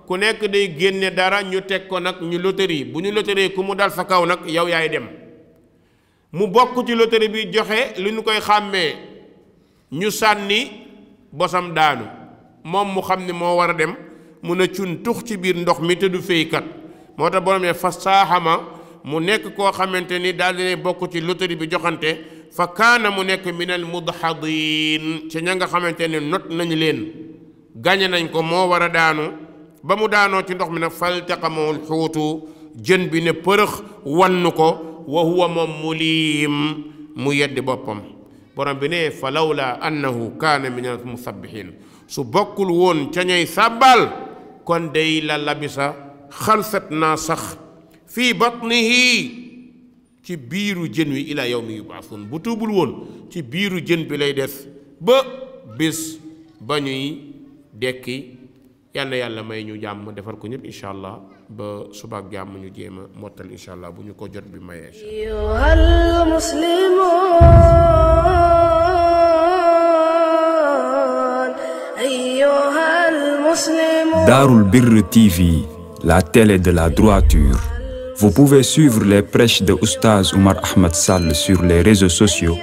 ku nekk day génne dara ñu teg ko nag ñu loterie bu ñu loterie ku mu dal sa kaw nag yow yaay dem mu bokk ci loterie bi joxe li ñu koy xàmmee ñu sànni bosam daanu moom mu xam ne moo war a dem mun a cun tux ci biir ndox mi te du feykat moo tax borom ne fa saaxama mu nekk koo xamante ni daal di bokk ci loterie bi joxante fa kaana mu nekk minal mudhadin ci ña nga xamante ne not nañu leen gañe nañ ko moo war a daanu ba mu daanoo ci ndox mi nag faltaqamahul xuutu jën bi ne përëx wannu ko wa huwa moom muliim mu yeddi boppam borom bi ne fa lawla annahu kaana minal musabbihin su bokkul woon ca ñay sàbbal kon day la labisa xalsat naa sax fii batnihi ci biiru jën wi ila yawmi yub'athun bu tuubul woon ci biiru jën bi lay des ba bés ba ñuy dekki yal na yàlla may ñu jàmm defar ko ñëpp incha allah ba subaak jàmm ñu jéem a mottal incha allah bu ñu ko jot bi mayee. Darul Birr TV, la télé de la droiture. Vous pouvez suivre les prêches de Oustaz Oumar Ahmed Sall sur les réseaux sociaux.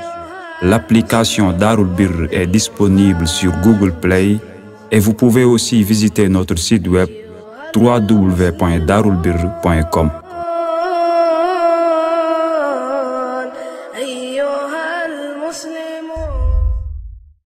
L'application Darul Birr est disponible sur Google Play et vous pouvez aussi visiter notre site web www.darulbirr.com.